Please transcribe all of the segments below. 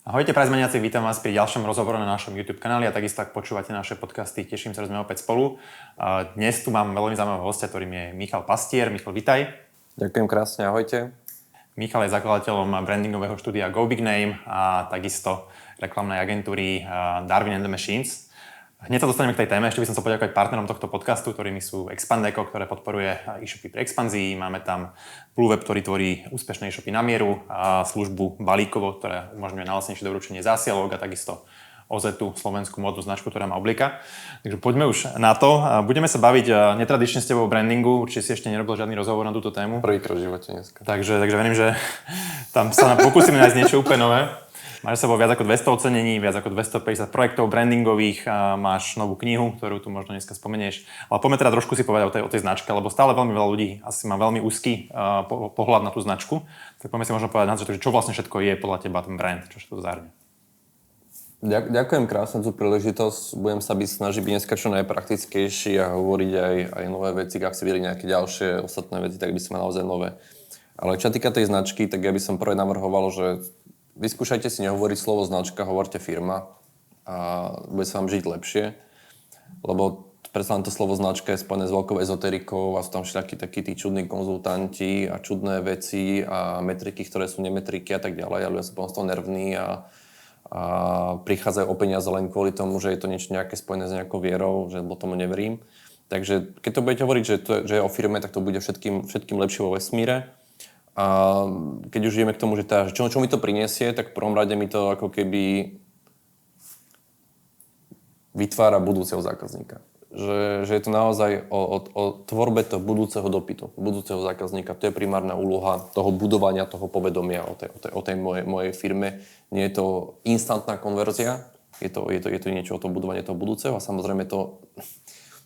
Ahojte prajzmeniaci, vítam vás pri ďalšom rozhovore na našom YouTube kanáli a takisto ak počúvate naše podcasty, teším sa, že sme opäť spolu. Dnes tu mám veľmi zaujímavého hostia, ktorým je Michal Pastier. Michal, vitaj. Ďakujem krásne, ahojte. Michal je zakladateľom brandingového štúdia Go Big Name a takisto reklamnej agentúry Darwin and the Machines. Hneď sa dostaneme k tej téme, ešte by som chcel poďakovať partnerom tohto podcastu, ktorými sú Expandeco, ktoré podporuje e-shopy pri expanzii. Máme tam Pluweb, ktorý tvorí úspešné e-shopy na mieru a službu Balíkovo, ktorá umožňuje najlacnejšie doručenie zásielok a takisto OZ-u, slovenskú módnu značku, ktorá má oblika. Takže poďme už na to. Budeme sa baviť netradične s tebou o brandingu. Určite si ešte nerobil žiadny rozhovor na túto tému. Prvýkrát v živote dneska. Takže verím, že tam sa pokúsime nájsť niečo úplne nové. Máš sa viac ako 200 ocenení, viac ako 250 projektov brandingových, a máš novú knihu, ktorú tu možno dneska spomenieš. Ale poďme teda trošku si povedať o tej značke, lebo stále veľmi veľa ľudí asi má veľmi úzky pohľad na tú značku. Tak poďme si možno povedať na to, že čo vlastne všetko je podľa teba ten brand, čo to zahrňa. Ďakujem krásne za tú príležitosť. Budem sa snažiť byť dneska čo najpraktickejší a hovoriť aj nové veci. Ak si videli nejaké ďalšie ostatné veci, tak by sme naozaj nové. Ale čo týka tej značky, tak ja by som prvé navrhoval, že vyskúšajte si nehovoriť slovo značka, hovorte firma a bude sa vám žiť lepšie, lebo predsa len to slovo značka je spojené s veľkou ezoterikou a sú tam všelijakí takí tí čudní konzultanti a čudné veci a metriky, ktoré sú nemetriky a tak ďalej a ľudia sú potom z toho nervní a prichádzajú o peniaze len kvôli tomu, že je to niečo nejaké spojené s nejakou vierou, že tomu neverím. Takže keď to budete hovoriť, že je o firme, tak to bude všetkým lepšie vo vesmíre. A keď už ideme k tomu, že čo mi to prinesie, tak v prvom rade mi to ako keby vytvára budúceho zákazníka. Že je to naozaj o tvorbe toho budúceho dopytu, budúceho zákazníka. To je primárna úloha toho budovania, toho povedomia o tej mojej firme. Nie je to instantná konverzia, je to niečo o tom budovanie toho budúceho a samozrejme to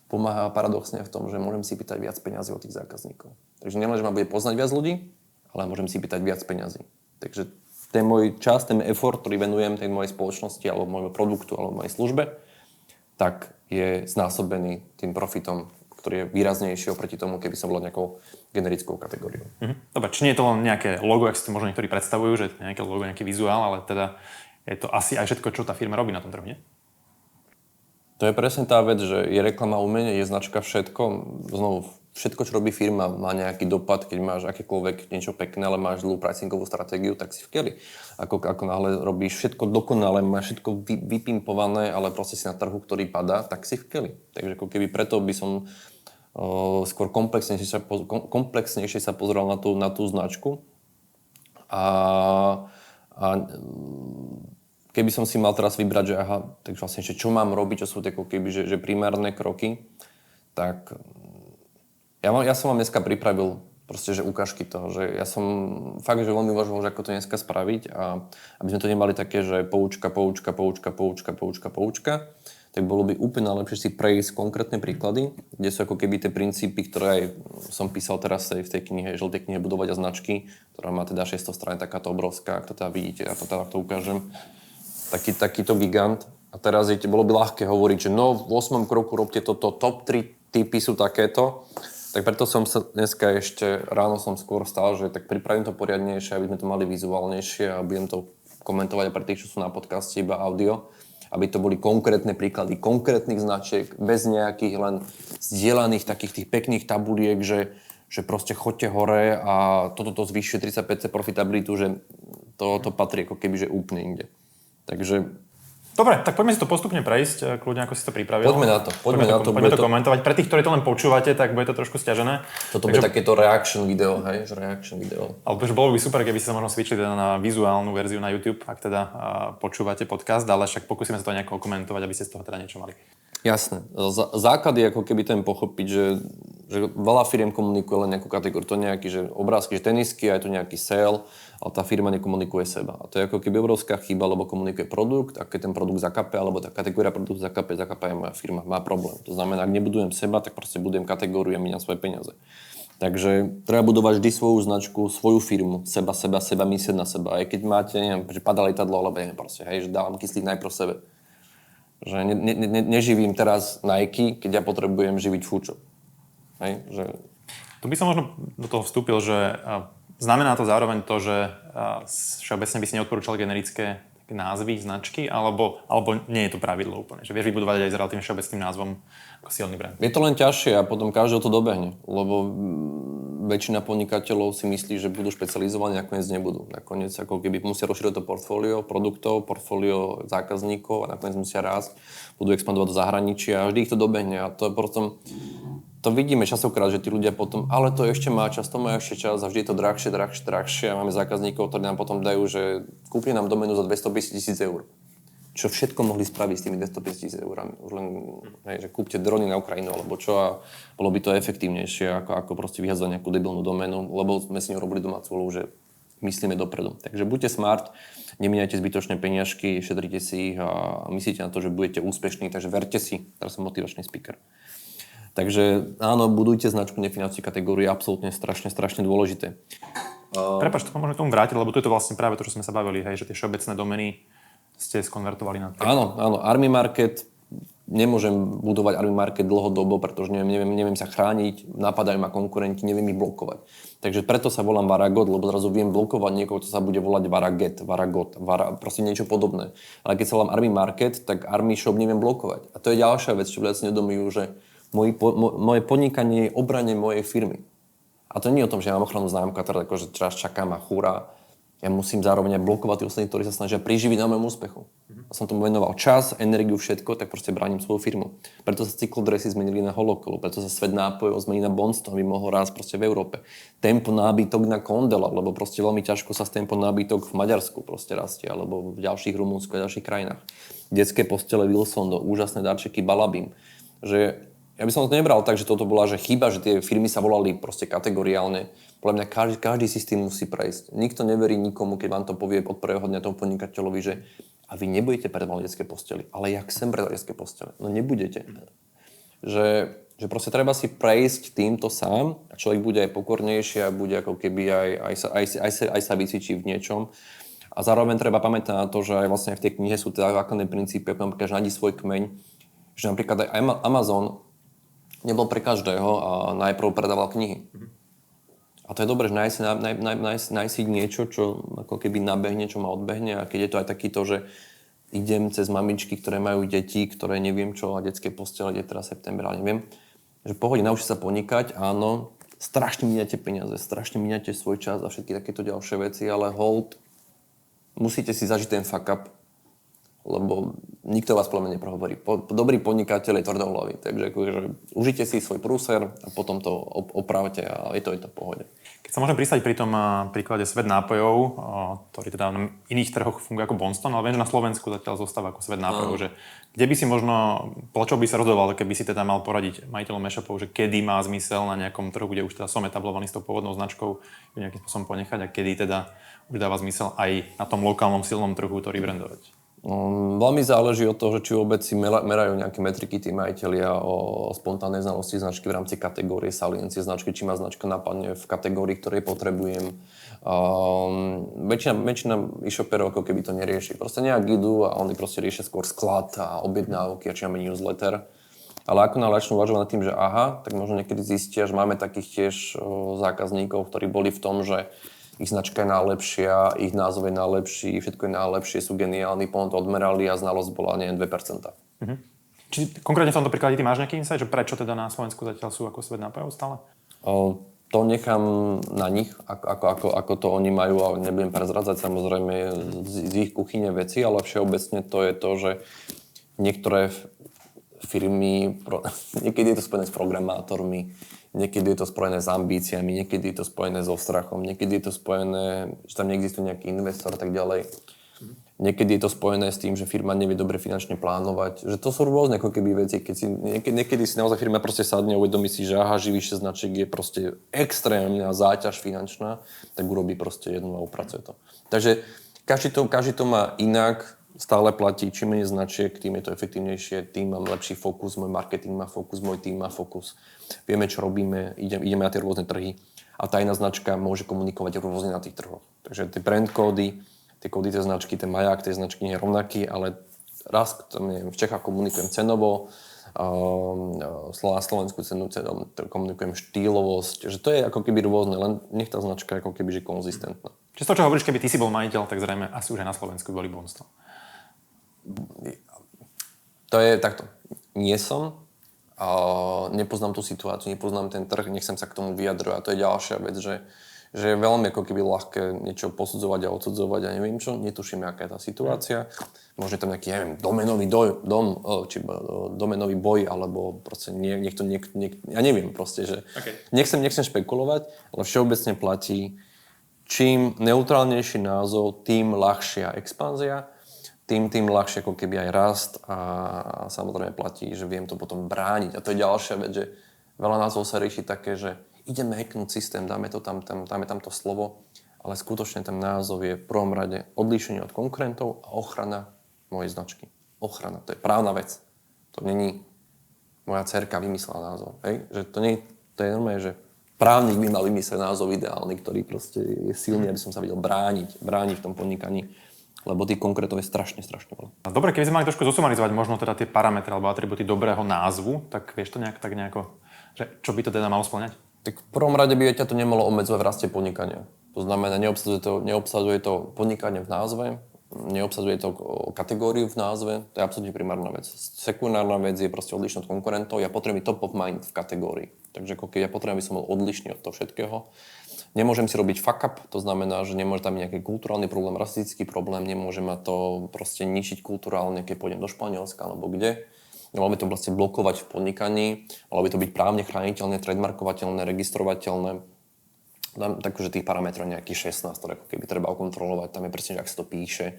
pomáha paradoxne v tom, že môžem si pýtať viac peňazí od tých zákazníkov. Takže nielen, že ma bude poznať viac ľudí, ale môžem si pýtať viac peňazí. Takže ten môj čas, ten effort, ktorý venujem tej mojej spoločnosti alebo môjmu produktu alebo mojej službe, tak je znásobený tým profitom, ktorý je výraznejší oproti tomu, keby som bol nejakou generickou kategóriou. Dobre, či nie je to len nejaké logo, ak si to možno niektorí predstavujú, že je nejaké logo, nejaký vizuál, ale teda je to asi aj všetko, čo tá firma robí na tom trhu, nie? To je presne tá vec, že je reklama umenie, je značka všetko. Znovu, všetko, čo robí firma, má nejaký dopad. Keď máš akékoľvek niečo pekné, ale máš zlú pricingovú stratégiu, tak si v keli. Ako náhle robíš všetko dokonale, máš všetko vypimpované, ale proste si na trhu, ktorý padá, tak si v keli. Takže ako keby preto by som skôr komplexnejšie sa pozeral na tú značku. A keby som si mal teraz vybrať, že aha, tak vlastne, že čo mám robiť, čo sú tie že primárne kroky, tak ja som vám dneska pripravil proste, že ukážky toho, že ja som fakt, že veľmi uvažoval, že ako to dneska spraviť a aby sme to nemali také, že poučka, tak bolo by úplne najlepšie si prejsť konkrétne príklady, kde sú ako keby tie princípy, ktoré aj som písal teraz v tej knihe, žltej knihe Budovať a značky, ktorá má teda 600 strán, takáto obrovská, ak to teda vidíte, ja to teda ukážem. Takýto gigant. A teraz bolo by ľahké hovoriť, že no v 8. kroku robte toto, top 3 typy sú takéto. Tak preto som sa dneska ráno som skôr stal, že tak pripravím to poriadnejšie, aby sme to mali vizuálnejšie a budem to komentovať aj pre tých, čo sú na podcaste, iba audio. Aby to boli konkrétne príklady konkrétnych značiek, bez nejakých len zdieľaných takých tých pekných tabuliek, že proste choďte hore a toto zvýšuje 35% profitabilitu, že to patrí ako keby, že úplne inde. Takže dobre, tak poďme si to postupne prejsť, kľudne ako si to pripravil. Poďme na to. Poďme to komentovať. Pre tých, ktorí to len počúvate, tak bude to trošku sťažené. Toto bude takéto reaction video, hej, že reaction video. Ale bolo by super, keby ste sa možno switchli teda na vizuálnu verziu na YouTube, ak teda počúvate podcast, ale však pokúsime sa to nejako komentovať, aby ste z toho teda niečo mali. Jasné. Základ je ako keby ten pochopiť, že veľa firiem komunikuje len nejakú kategóriu. To nejaký, že obrázky, že tenisky, aj to nejaký sale, ale tá firma nekomunikuje seba. A to je ako keby obrovská chyba, lebo komunikuje produkt, a keď ten produkt zakape, alebo tá kategória produktu zakape aj moja firma, má problém. To znamená, ak nebudujem seba, tak proste budujem kategóriu a míňam svoje peniaze. Takže treba budovať vždy svoju značku, svoju firmu, seba, myslieť na seba. Aj keď máte, neviem, že padá lietadlo, alebo neviem proste, hej, že dávam kyslík najprv sebe. Že neživím teraz Nike, keď ja potrebujem živiť Fučo. Hej, že... Tu by som možno do toho vstúpil, že znamená to zároveň to, že všeobecne by si neodporúčal generické názvy, značky, alebo nie je to pravidlo úplne? Že vieš vybudovať aj s relatívne všeobecným názvom ako silný brand? Je to len ťažšie a potom každého to dobehne, lebo väčšina podnikateľov si myslí, že budú špecializovaní, nakoniec nebudú. Nakoniec ako keby musia rozšíriť to portfólio produktov, portfólio zákazníkov a nakoniec musia rásť, budú expandovať do zahraničia a vždy ich to dobehne a to je potom. To vidíme častokrát, že tí ľudia potom, ale to ešte má čas, to má ešte čas a vždy je to drahšie a máme zákazníkov, ktorí nám potom dajú, že kúpili nám doménu za 250 000 eur. Čo všetko mohli spraviť s tými 250 000 eurami. Už len, že kúpte drony na Ukrajinu alebo čo a bolo by to efektívnejšie ako proste vyhadzovať nejakú debilnú doménu, lebo sme si urobili domácu úlohu, že myslíme dopredu. Takže buďte smart, nemíňajte zbytočné peniažky, šetrite si ich a myslíte na to, že budete úspešní, takže verte si, teraz som motivačný speaker. Takže áno, budujte značku nefinančnej kategórie, absolútne strašne dôležité. Prepáč, to môžeme k tomu vrátiť, lebo tu je to vlastne práve to, čo sme sa bavili, hej, že tie všeobecné domény ste skonvertovali na to. Áno, Army Market, nemôžem budovať Army Market dlhodobo, pretože neviem sa chrániť, napadajú ma konkurenti, neviem ich blokovať. Takže preto sa volám Varagot, lebo zrazu viem blokovať niekoho, čo sa bude volať Varagot, proste niečo podobné. Ale keď sa volám Army Market, tak Army Shop neviem blokovať. A to je ďalšia vec, čo ľudia si nedomujú, že moje podnikanie je obrane mojej firmy. A to nie je o tom, že ja mám ochrannú známku a teda akože teraz čakám a hurá. Ja musím zároveň aj blokovať tí ostatní, ktorí sa snažia priživiť na mojom úspechu. A som tomu venoval čas, energiu, všetko, tak proste bránim svoju firmu. Preto sa cyklodresy zmenili na Holokolu, preto sa svet nápojov zmenil na Bonston, aby mohol rásť proste v Európe. Tempo nábytok na Kondela, lebo proste veľmi ťažko sa tempo nábytok v Maďarsku proste rastie, alebo v ďalších Rumunsku a ďalších krajinách. Detské postele Wilson, úžasné darčeky Balabim. Že ja by som to nebral tak, že toto bola že chyba, že tie firmy sa volali proste kategoriálne. Podľa mňa každý si s tým musí prejsť. Nikto neverí nikomu, keď vám to povie od prvého dňa tomu podnikateľovi, že a vy nebudete predávať detské postely. Ale ja chcem predávať detské postele. No nebudete. Že proste treba si prejsť týmto sám a človek bude aj pokornejší a bude ako keby aj sa vycvičí v niečom. A zároveň treba pamätať na to, že aj vlastne v tej knihe sú teda základné princípy, ako napríklad, že nájdi svoj kmeň, že napríklad aj Amazon nebol pre každého a najprv predával knihy. A to je dobré, že nájsť si niečo, čo ako keby nabehne, čo ma odbehne a keď je to aj takýto, že idem cez mamičky, ktoré majú deti, ktoré neviem čo a detské postele, je teraz september, ale neviem, že pohode, naučí sa podnikať, áno, strašne míňate peniaze, strašne míňate svoj čas a všetky takéto ďalšie veci, ale hold, musíte si zažiť ten fuck up, lebo nikto vás podľa mňa neprehovorí. Dobrý podnikateľ je tvrdohlavý, takže akože užite si svoj prúser a potom to opravte a je to v pohode. Keď sa môžem pristať pri tom príklade Svet nápojov, ktorý teda na iných trhoch funguje ako Bonston, ale viem, že na Slovensku zatiaľ zostáva ako Svet nápojov, že kde by si možno, počo by sa rozhodoval, keby si teda mal poradiť majiteľom e-shopov, že kedy má zmysel na nejakom trhu, kde už teda som etablovaný s tou pôvodnou značkou, ju nejakým spôsobom ponechať a kedy teda už dáva zmysel aj na tom lokálnom silnom trhu to rebrandovať. Veľmi záleží od toho, že či vôbec si merajú nejaké metriky tí majitelia o spontánnej znalosti značky v rámci kategórie saliencie značky, či ma značka napadne v kategórii, ktorej potrebujem. Väčšina e-shopperov ako keby to nerieši. Proste nejak idú a oni proste riešia skôr sklad a objednávky a či máme newsletter. Ale ako náhle začnú uvažovať nad tým, že aha, tak možno niekedy zistia, že máme takých tiež zákazníkov, ktorí boli v tom, že ich značka je najlepšia, ich názov je najlepší, všetko je najlepšie, sú geniálni, potom to odmerali a znalosť bola, neviem, 2%. Či konkrétne v tomto príklade ty máš nejaký insight, že prečo teda na Slovensku zatiaľ sú ako Svet nápojov stále? To nechám na nich, ako to oni majú a nebudem prezradzať samozrejme z ich kuchyne veci, ale všeobecne to je to, že niektoré firmy, niekedy je to spojené s programátormi, niekedy je to spojené s ambíciami, niekedy je to spojené so strachom, niekedy je to spojené, že tam neexistuje nejaký investor a tak ďalej. Niekedy je to spojené s tým, že firma nevie dobre finančne plánovať. Že to sú rôzne ako keby veci. Keď si, niekedy si naozaj firma proste sadne a uvedomí si, že aha, živý 6 značiek je proste extrémna záťaž finančná, tak urobí proste jednu a upracuje to. Takže každý to má inak. Stále platí, čím menej značiek, tým je to efektívnejšie, tým mám lepší fokus, môj marketing má fokus, môj tým má fokus. Vieme, čo robíme, ideme na tie rôzne trhy a tá iná značka môže komunikovať rôzne na tých trhoch. Takže tie brand kódy, tie kódy tej značky, ten maják tej značky nie je rovnaký, ale raz neviem, v Čechách komunikujem cenovo, na slovenskú cenu komunikujem štýlovosť, že to je ako keby rôzne, len nech tá značka je ako keby že konzistentná. Čiže z toho, čo hovoríš, keby ty si bol majiteľ, tak zrejme asi už aj na Slovensku boli bonstvo. To je takto. Nie som, nepoznám tú situáciu, nepoznám ten trh, nechcem sa k tomu vyjadrovať. A to je ďalšia vec, že je veľmi ako keby ľahké niečo posudzovať a odsudzovať a neviem čo, netuším, aká je tá situácia. Možno tam nejaký, neviem, domenový boj, alebo proste niekto, ja neviem proste, že nechcem špekulovať, ale všeobecne platí, čím neutrálnejší názov, tým ľahšia expanzia, tým ľahšie ako keby aj rast a samozrejme platí, že viem to potom brániť. A to je ďalšia vec, že veľa názvov sa rieši také, že ideme hacknúť systém, dáme tam to slovo, ale skutočne ten názov je v prvom rade odlíšenie od konkurentov a ochrana mojej značky. Ochrana, to je právna vec. To není moja dcerka vymyslela názov. Hej? Že to je normálne, že právnik by mal vymysleť názov ideálny, ktorý proste je silný, aby som sa vedel brániť v tom podnikaní. Lebo tých konkrétov je strašne veľa. Dobre, keby sme mali trošku zosumarizovať možno teda tie parametre alebo atributy dobrého názvu, tak vieš to nejako, že čo by to teda malo spĺňať? Tak v prvom rade by ťa to nemalo obmedzovať v raste podnikania. To znamená, neobsadzuje to podnikanie v názve, neobsadzuje to kategóriu v názve, to je absolútne primárna vec. Sekundárna vec je proste odlišnosť konkurentov, ja potrebujem top of mind v kategórii. Takže keď ja potrebujem, aby som bol odlišný od toho všetkého. Nemôžem si robiť fuck up, to znamená, že nemôže tam nejaký kulturálny problém, rasistický problém, nemôže ma to proste ničiť kulturálne, keď pôjdem do Španielska alebo kde. Malo by to vlastne blokovať v podnikaní, malo by to byť právne chrániteľné, trademarkovateľné, registrovateľné. Takže tých parametrov nejakých 16, ktoré ako keby treba okontrolovať, tam je presne, že ak sa to píše.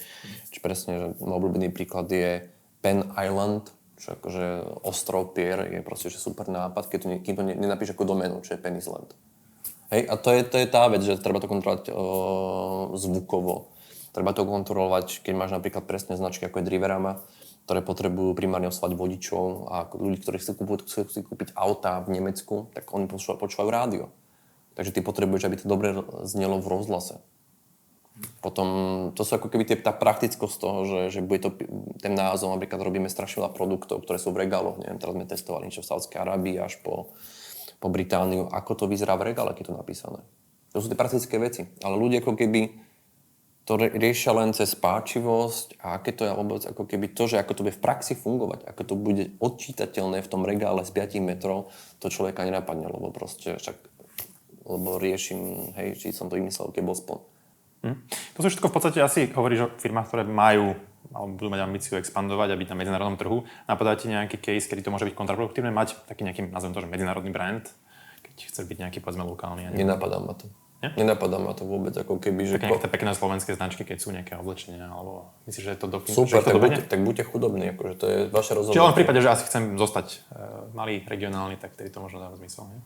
Čiže presne, že môj obľúbený príklad je Pen Island, čo akože ostrov Pier je proste že super nápad, kým to nenapíš ako doménu, čo je Pen Island. Hej, a to je tá vec, že treba to kontrolovať zvukovo. Treba to kontrolovať, keď máš napríklad presné značky, ako je Driverama, ktoré potrebujú primárne oslovať vodičov a ľudí, ktorí chcú kúpiť autá v Nemecku, tak oni počúvajú rádio. Takže ty potrebuješ, aby to dobre znelo v rozhlase. Potom, to sú ako keby tá praktickosť toho, že bude to ten názov, napríklad robíme strašne veľa produktov, ktoré sú v regáloch, neviem, teraz sme testovali niečo v Saudskej Arábii až po Britániu, ako to vyzerá v regále, keď je to napísané. To sú tie praktické veci, ale ľudia ako keby to riešia len cez páčivosť a aké to je vôbec ako keby to, že ako to bude v praxi fungovať, ako to bude odčítateľné v tom regále z 5 metrov, to človeka nenapadne, lebo proste lebo riešim, hej, či som to vymyslel, keď bol spon. To sú všetko v podstate asi hovoríš o firmách, ktoré majú alebo budú mať ambíciu expandovať a byť na medzinárodnom trhu. Napadá ti nejaký case, kedy to môže byť kontraproduktívne, mať taký nejaký, nazvem to, že medzinárodný brand, keď chce byť nejaký, povedzme, lokálny? Nenapadá ma to. Nenapadá ma to vôbec, ako keby, že... Také nejaké pekné slovenské značky, keď sú nejaké oblečenia, alebo myslíš, že je to Super, tak buďte chudobní, akože to je vaše rozhodnutie. Čiže len v prípade, že asi chcem zostať malý, regionálny, tak tedy to možno dáva zmysel, nie?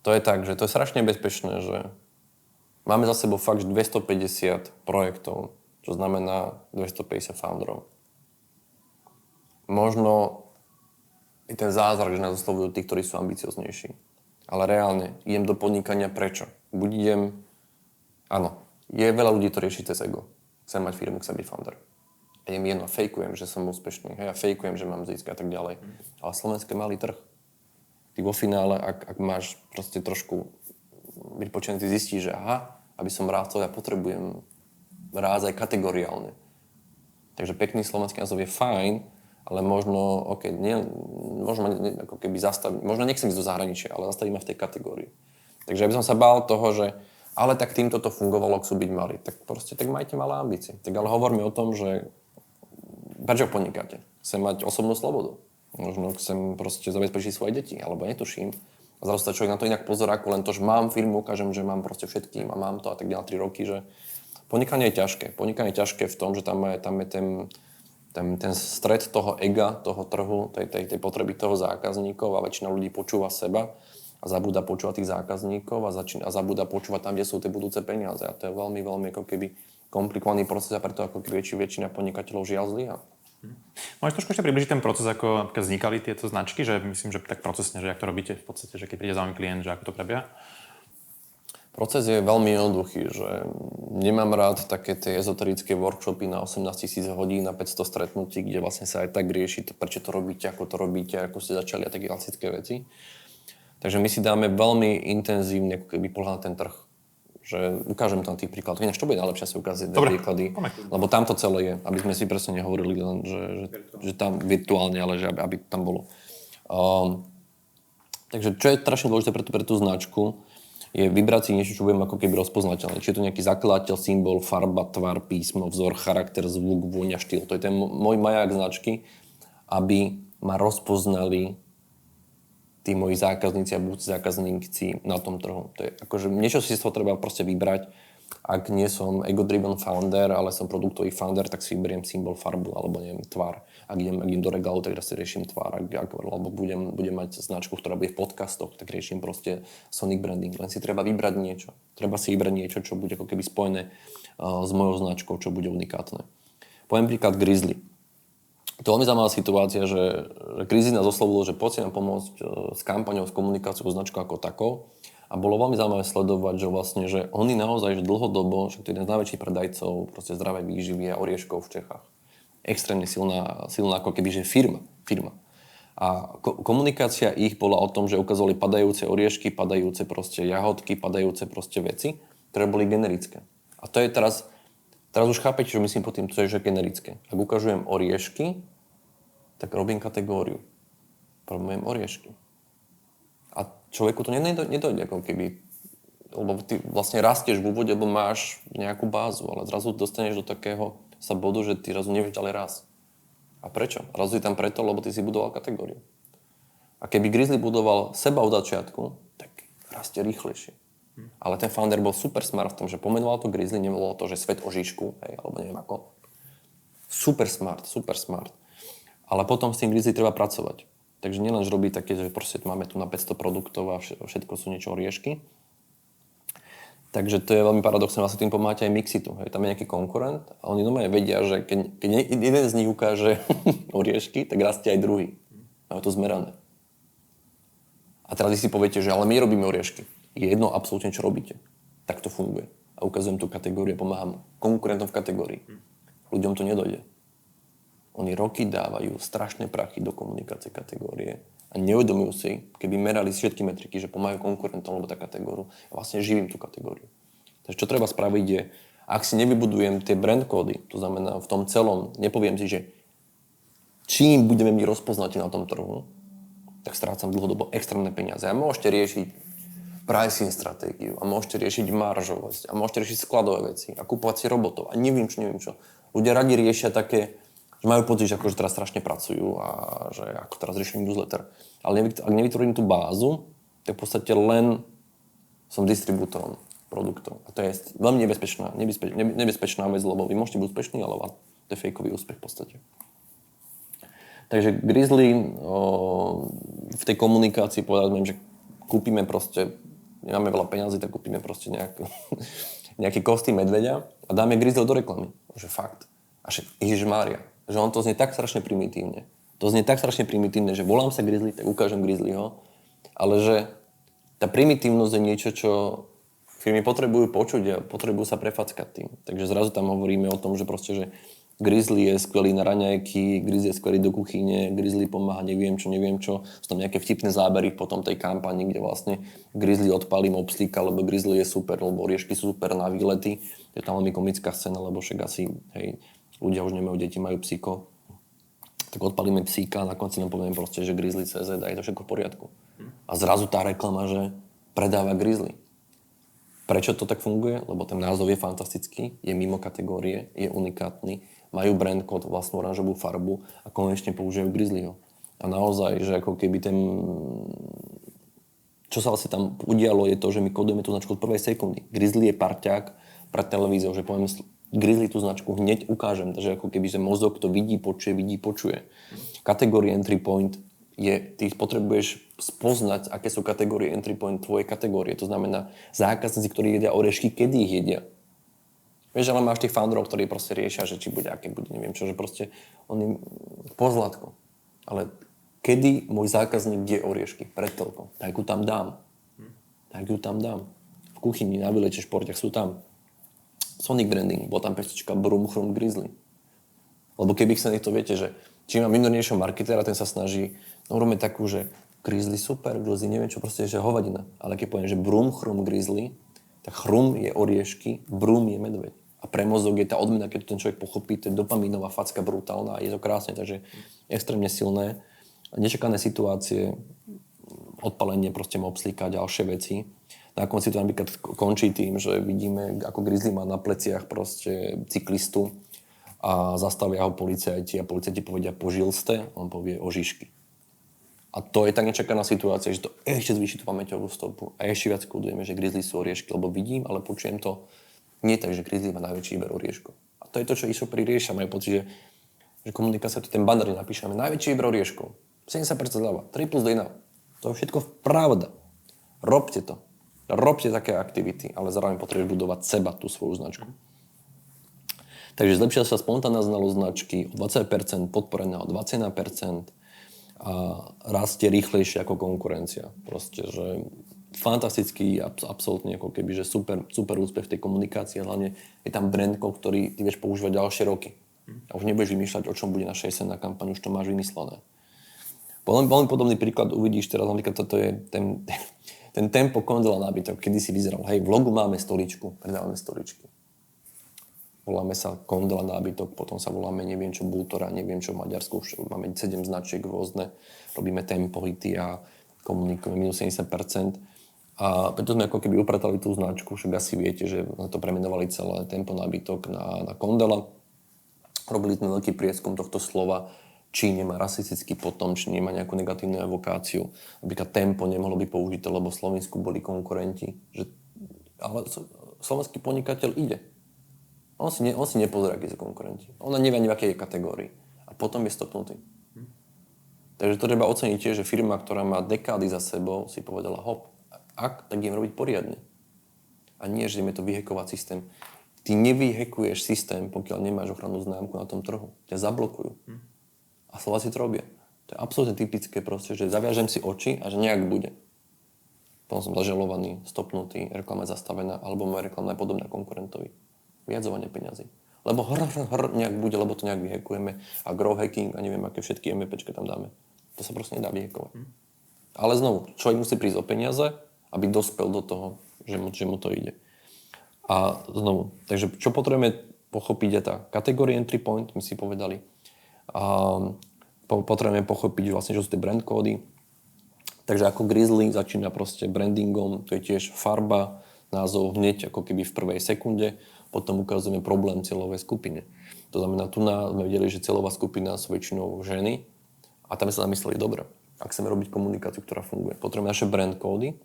To je tak, že to je strašne bezpečné, že máme za sebou fakt 250 projektov, čo znamená 250 founderov. Možno je ten zázrak, že nás oslovujú tí, ktorí sú ambicioznejší. Ale reálne, idem do podnikania prečo? Áno, je veľa ľudí, ktorí rieši cez ego. Chcem mať firmu, chcem byť founder. A idem jedno, fejkujem, že som úspešný. Hej, a fejkujem, že mám zisk a tak ďalej. Ale Slovensko je malý trh. Ty vo finále, ak máš proste trošku vypočený, ty zistíš, že aby som rástol, ja potrebujem rásť aj kategoriálne. Takže pekný slovenský názov je fajn, ale možno, možno ako keby zastaviť, možno nechcem ísť do zahraničia, ale zastavíme v tej kategórii. Takže aby som sa bál toho, že ale tak týmto to fungovalo, chcú byť malí. Tak proste, tak majte malé ambície. Tak ale hovorme o tom, že prečo podnikáte? Chcem mať osobnú slobodu. Možno chcem proste zabezpečiť svoje deti, alebo netuším. A zrazu sa človek na to inak pozerá, ako len to, že mám firmu, ukážem, že mám proste všetkým a mám to a tak ďalej 3 roky, že podnikanie je ťažké. Podnikanie je ťažké v tom, že tam je ten stred toho ega, toho trhu, tej potreby toho zákazníkov a väčšina ľudí počúva seba a zabúda počúvať tých zákazníkov a zabúda počúvať tam, kde sú tie budúce peniaze. A to je veľmi, veľmi ako keby komplikovaný proces a preto ako keby väčšina podnikateľov žiaľ zlyhá. Môžeš trošku ešte približiť ten proces, ako vznikali tieto značky, že myslím, že tak procesne, že jak to robíte v podstate, že keď príde za vami klient, že ako to prebieha? V Proces je veľmi jednoduchý, že nemám rád také tie ezoterické workshopy na 18 000 hodín, na 500 stretnutí, kde vlastne sa aj tak rieši, prečo to robíte, ako ste začali a také klasické veci. Takže my si dáme veľmi intenzívne ako keby pohľad na ten trh. Že ukážem tam tých príkladov. Ináč to bude najlepšie si ukázať príklady, lebo tam to celé je, aby sme si presne nehovorili len, že tam virtuálne, ale že aby tam bolo. Takže čo je strašne dôležité pre tú značku, je vybrať si niečo, čo budem ako keby rozpoznateľné. Či je to nejaký zakladateľ, symbol, farba, tvar, písmo, vzor, charakter, zvuk, vôňa, štýl. To je ten môj maják značky, aby ma rozpoznali tí moji zákazníci a budúci zákazníci na tom trhu. To je akože niečo si z toho treba proste vybrať. Ak nie som ego-driven founder, ale som produktový founder, tak si vyberiem symbol, farbu alebo neviem, tvar. Ak idem do regálu, tak si riešim tvar. Alebo budem mať značku, ktorá bude v podcastoch, tak riešim proste sonic branding. Len si treba vybrať niečo. Treba si vybrať niečo, čo bude ako keby spojené s mojou značkou, čo bude unikátne. Poviem príklad Grizzly. To je veľmi zaujímavá situácia, že Grizzly nás oslovilo, že poďte nám pomôcť s kampaňou, s komunikáciou, značkou ako takou. A bolo veľmi zaujímavé sledovať, že vlastne, že oni naozaj že dlhodobo, že to je jeden z najväčších predajcov proste zdravej výživy a orieškov v Čechách. Extrémne silná ako keby, že firma. A komunikácia ich bola o tom, že ukazovali padajúce oriešky, padajúce proste jahodky, padajúce proste veci, ktoré boli generické. A to je teraz už chápete, čo myslím pod tým, čo je že generické. Ak ukažujem oriešky, tak robím kategóriu. Promujem oriešky. A človeku to nedojde ako keby, lebo ty vlastne rastieš v úvode, lebo máš nejakú bázu, ale zrazu dostaneš do takého sa bodu, že ty zrazu nevieš ďalej raz. A prečo? Zrazu si tam preto, lebo ty si budoval kategóriu. A keby Grizzly budoval seba od začiatku, tak rastie rýchlejšie. Ale ten founder bol super smart v tom, že pomenoval to Grizzly, nebolo to, že svet o Žižku, alebo neviem ako. Super smart. Ale potom s tým Grizzly treba pracovať. Takže nielen, že robí také, že proste máme tu na 500 produktov a všetko sú niečo oriešky. Takže to je veľmi paradoxné, vlastne tým pomáhate aj Mixitu. Hej. Tam je nejaký konkurent a oni normálne vedia, že keď jeden z nich ukáže oriešky, tak rastie aj druhý. Majú to zmerané. A teraz si poviete, že ale my robíme oriešky. Je jedno absolútne, čo robíte. Tak to funguje. A ukazujem tú kategóriu a pomáham konkurentom v kategórii. Ľuďom to nedojde. Oni roky dávajú strašné prachy do komunikácie kategórie a neuvedomujú si, keby merali všetky metriky, že pomáhajú konkurentom, lebo tá kategóriu, ja vlastne živím tú kategóriu. Takže čo treba spraviť je, ak si nevybudujem tie brand kódy, to znamená v tom celom, nepoviem si, že čím budeme my rozpoznať na tom trhu, tak strácam dlhodobo extrémne peniaze. A môžete riešiť pricing stratégiu, a môžete riešiť maržovosť, a môžete riešiť skladové veci, a kúpovať si robotov, a neviem čo. Ľudia radi riešia také, že majú pocit, že akože teraz strašne pracujú a že ako teraz riešim newsletter. Ale ak nevytvorím tú bázu, tak v podstate len som distribútorom produktov. A to je veľmi nebezpečná vec, lebo vy môžete byť úspešní, ale to je fejkový úspech v podstate. Takže Grizzly v tej komunikácii povedal, že kúpime proste, nemáme veľa peňazí, tak kúpime proste nejaký kostým medveďa a dáme Grizzly do reklamy. Že fakt. A Ježišmária. Že on to znie tak strašne primitívne. Že volám sa Grizzly, tak ukážem Grizzlyho. Ale že tá primitívnosť je niečo, čo firmy potrebujú počuť a potrebujú sa prefackať tým. Takže zrazu tam hovoríme o tom, že proste, že Grizzly je skvelý na raňajky, Grizzly je skvelý do kuchyne, Grizzly pomáha neviem čo. Sú tam nejaké vtipné zábery potom tej kampani, kde vlastne Grizzly odpalím obslíka, lebo Grizzly je super, lebo oriešky sú super na výlety. Je tam veľmi komická scéna, lebo však asi, hej, ľudia už nemajú deti, majú psíko. Tak odpalíme psíka a na konci nám povieme proste, že Grizzly.cz a je to všetko v poriadku. A zrazu tá reklama, že predáva Grizzly. Prečo to tak funguje? Lebo ten názov je fantastický, je mimo kategórie, je unikátny, majú brand kód, vlastnú oranžovú farbu a konečne používajú Grizzlyho. A naozaj, že ako keby čo sa vlastne tam udialo je to, že my kodujeme tú značku od prvej sekundy. Grizzly je parťák pred televíziou, že poviem Grizzly tú značku hneď ukážem, takže ako keby, že mozog to vidí, počuje. Kategórie entry point je, ty potrebuješ spoznať, aké sú kategórie entry point tvojej kategórie. To znamená zákazníci, ktorí jedia orešky, kedy ich jedia. Vieš, ale máš tých founderov, ktorí proste riešia, že či bude, aké bude, neviem čo, že proste oni pozlátko. Ale kedy môj zákazník je oriešky? Pred telkou. Tak ju tam dám. V kuchyni, na vylete, športiach sú tam. Sonic branding, bola tam pesnička Brum Chrum Grizzly. Lebo keby sa niekto, viete, že či má minornejšieho marketéra, ten sa snaží, no robíme takú, že Grizzly super, Grizzly neviem čo, proste, že hovadina. Ale keď poviem, že Brum Chrum Grizzly, tak chrum je oriešky, brum je medveď. A pre mozog je tá odmena, keď to ten človek pochopí, to je dopamínová facka brutálna a je to krásne, takže extrémne silné. Nečakané situácie, odpalenie proste mopslíka, ďalšie veci. Na konci to napríklad končí tým, že vidíme, ako Grizzly má na pleciach proste cyklistu a zastavia ho policajti a policajti povedia požil ste, on povie ožišky. A to je tak nečakaná situácia, že to ešte zvýši tú pamäťovú stopu a ešte viac kodujeme, že Grizzly sú oriešky, lebo vidím, ale počujem to nie tak, že Grizzly má najväčší výber orieškov. A to je to, čo e-shoperi riešia, majú pocit, že komunikácia, to ten banner napíšeme, najväčší výber orieškov, 70% zľava, 3 plus 1. To je všetko pravda. Robte to. Robte také aktivity, ale zároveň potrebuješ budovať seba, tú svoju značku. Takže zlepšila sa spontánna znalosť značky o 20%, podporená o 21%, a rastie rýchlejšie ako konkurencia. Proste, že fantastický, absolútne ako keby, že super úspech v tej komunikácii. Hlavne je tam brand, ktorý ty vieš používať ďalšie roky. A už nebudeš vymýšľať, o čom bude naša jesenná kampaň, už to máš vymyslené. Veľmi podobný príklad uvidíš teraz, napríklad toto je ten tempo kondela nábytok, kedy si vyzeral. Hej, v logu máme stoličku, predávame stoličky. Voláme sa Kondela nábytok, potom sa voláme neviem čo Bultora, neviem čo v Maďarsku, už máme 7 značiek rôzne, robíme tempohity a komunikujeme minus 70%. A preto sme ako keby upratali tú značku, však asi viete, že na to premenovali celé tempo nábytok na Kondela. Robili sme veľký prieskum tohto slova, či nemá rasistický potom, či nemá nejakú negatívnu evokáciu. Napríklad tempo nemohlo byť použité, lebo v Slovensku boli konkurenti. Ale slovenský podnikateľ ide. On si nepozerá, akí sú konkurenti. Ona nevie ani v akej kategórii. A potom je stopnutý. Takže to treba oceniť tiež, že firma, ktorá má dekády za sebou, si povedala hop, tak idem robiť poriadne. A nie, že ideme to vyhekovať systém. Ty nevyhekuješ systém, pokiaľ nemáš ochrannú známku na tom trhu. Ťa zablokujú. A Slováci to robia. To je absolútne typické proste, že zaviažem si oči a že nejak bude. Potom som zažalovaný, stopnutý, reklama je zastavená, alebo moja reklama je podobná konkurentovi. Vyjadzovanie peňazí. Lebo nejak bude, lebo to nejak vyhekujeme a growth hacking a neviem, aké všetky MVPčka tam dáme. To sa proste nedá vyhekovať. Ale znovu, človek musí prísť o peniaze, aby dospel do toho, že mu to ide. A znovu, takže čo potrebujeme pochopiť je tá kategória entry point, my si povedali. A potrebujeme pochopiť vlastne, čo sú tie brand kódy. Takže ako Grizzly začína proste brandingom, to je tiež farba, názov hneď ako keby v prvej sekunde. Potom ukazujeme problém cieľovej skupine. To znamená, tu sme videli, že cieľová skupina sú väčšinou ženy a tam sa zamysleli dobre. Ak chceme robiť komunikáciu, ktorá funguje, potrebujeme naše brand kódy,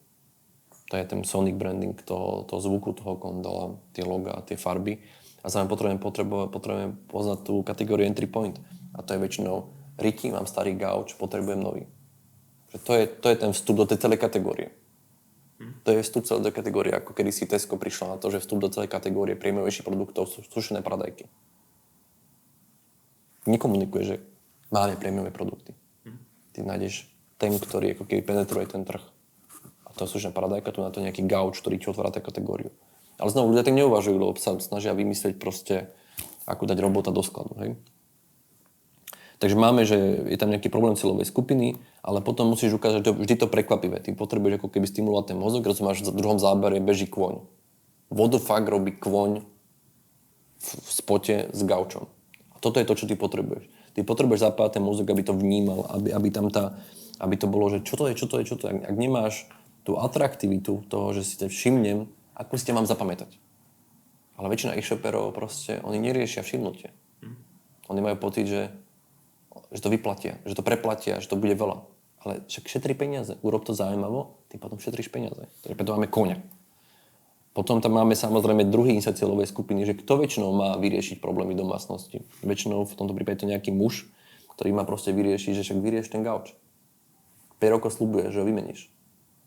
to je ten sonic branding toho zvuku toho Kondela, tie logá, tie farby. A zároveň potrebujeme poznať tú kategóriu entry point. A to je väčšinou Ricky, mám starý gauč, potrebujem nový. To je ten vstup do tej celej kategórie. To je vstup celej kategórie, ako kedy si Tesco prišla na to, že vstup do celej kategórie prémiovejších produktov sú sušené paradajky. Nekomunikuje, že máme prémiové produkty. Ty nájdeš ten, ktorý ako keby penetruje ten trh. A to je sušená paradajka, tu na to nejaký gauč, ktorý ti otvára tú kategóriu. Ale znovu ľudia tak neuvažujú, lebo sa snažia vymyslieť proste, ako dať robota do skladu, hej. Takže máme, že je tam nejaký problém cieľovej skupiny, ale potom musíš ukázať, že vždy to prekvapivé. Ty potrebuješ ako keby stimulovať ten mozog, rozumáš, v druhom zábere beží kôň. What the fuck robí kôň v spote s gaučom. A toto je to, čo ty potrebuješ. Ty potrebuješ zapájať ten mozog, aby to vnímal, aby to bolo, že čo to je. Ak nemáš tú atraktivitu toho, že si te všimnem, ako si te mám zapamätať. Ale väčšina e-shopperov proste, oni neriešia všimnutie. Oni majú pocit, že to vyplatia, že to preplatia, že to bude veľa. Ale však šetri peniaze. Urob to zaujímavo, ty potom šetríš peniaze. Takže preto máme koňa. Potom tam máme samozrejme druhý insight cieľovej skupiny, že kto väčšinou má vyriešiť problémy domácnosti. Väčšinou v tomto prípade to nejaký muž, ktorý má proste vyriešiť, že však vyrieš ten gauč. 5 rokov sľubuješ, že ho vymeníš.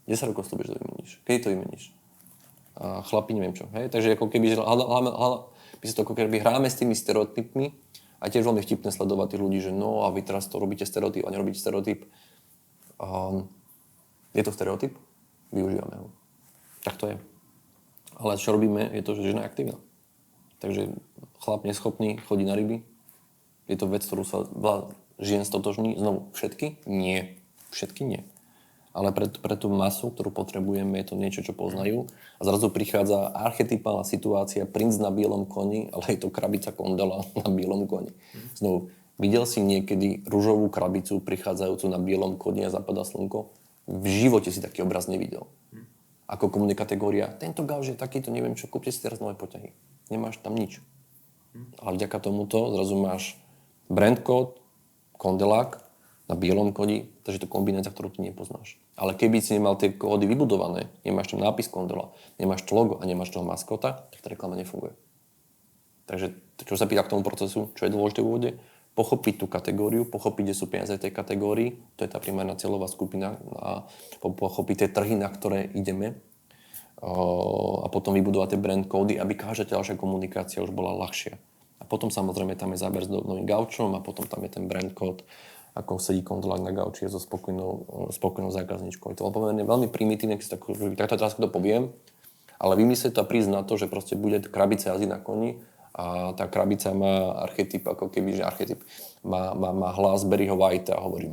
10 rokov sľubuješ, že ho vymeníš. Kedy to vymeníš? A chlapi neviem čo. Hej? Takže ako keby, my si to ako keby hráme s tými stereotypmi. A tiež veľmi vtipné sledovať tých ľudí, že no a vy teraz to robíte stereotyp a nerobíte stereotyp. Je to stereotyp? Využívame ho. Tak to je. Ale čo robíme, je to, že žena je aktívna. Takže chlap neschopný chodí na ryby. Je to vec, ktorú sa veľa žien stotožní. Znovu, všetky? Nie. Všetky nie. Ale pre tú masu, ktorú potrebujeme, je to niečo, čo poznajú. A zrazu prichádza archetypálna situácia, princ na bielom koni, ale je to krabica kondela na bielom koni. Znovu, videl si niekedy ružovú krabicu prichádzajúcu na bielom koni a zapadá slnko? V živote si taký obraz nevidel. Ako komunikategória, tento gauž je takýto, neviem čo, kúpte si teraz nové poťahy. Nemáš tam nič. Ale vďaka tomuto zrazu máš brand kód, kondelák na bielom koni, takže to je kombinácia, ktorú ty nepoznáš. Ale keby si nemal tie kódy vybudované, nemáš tam nápis kondela, nemáš to logo a nemáš toho maskota, tak tá reklama nefunguje. Takže čo sa pýta k tomu procesu, čo je dôležité v úvode, pochopiť tú kategóriu, pochopiť, kde sú peniaze v tej kategórii, to je tá primárna cieľová skupina, a pochopiť tie trhy, na ktoré ideme, a potom vybudovať tie brand kódy, aby každá ďalšia komunikácia už bola ľahšia. A potom samozrejme tam je záber s novým gaučom a potom tam je ten brand kód, ako sedí kontrolák na gauči so spokojnou zákazníčkou. Je to pomerne veľmi primitívne, takto teraz to poviem, ale vymyslieť to a prísť na to, že proste bude krabica jazdy na koni a tá krabica má archetyp, ako keby, že archetyp má hlas Barryho Whitea a hovorí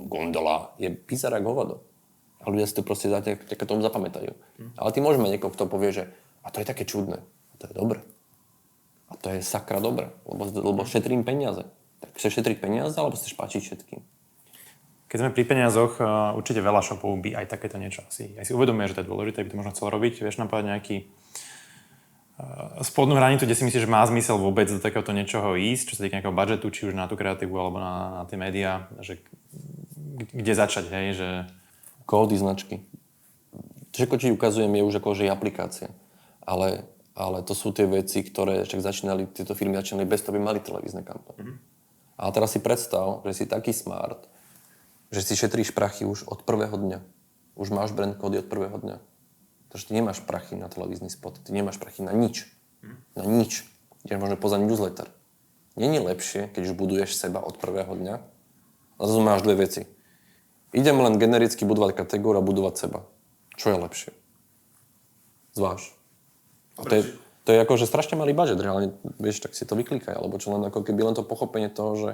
gondola, je bizar ako hovado. A ľudia si to proste také tomu zapamätajú. Ale ty môžeme niekoho, kto povie, že a to je také čudné, a to je dobre. A to je sakra dobre, lebo šetrím peniaze. Tak chceš šetriť peniaze, alebo chceš páčiť všetkým? Keď sme pri peniazoch, určite veľa shopov by aj takéto niečo asi uvedomuje, že to je dôležité, by to možno chcel robiť. Vieš nám povedať nejaký spodnú hranicu, kde si myslíš, že má zmysel vôbec do takéhoto niečoho ísť, čo sa týka nejakého budžetu, či už na tú kreatívu, alebo na tie médiá, že kde začať, hej, že... Kódy, značky. Všetko, čo ukazujem, je už akože aplikácia. Ale to sú tie veci, ktoré však tieto firmy začínali bez toho, aby mali televízne kampane. A teraz si predstav, že si taký smart, že si šetríš prachy už od prvého dňa. Už máš brand kódy od prvého dňa. Takže ty nemáš prachy na televízny spot, ty nemáš prachy na nič. Na nič. Ideš možno pozrieť newsletter. Není lepšie, keď už buduješ seba od prvého dňa, ale zase máš dve veci. Idem len genericky budovať kategóriu a budovať seba. Čo je lepšie? Zváž. To je akože strašne malý budget, reálne, vieš, tak si to vyklikaj, alebo čo len ako keby len to pochopenie toho, že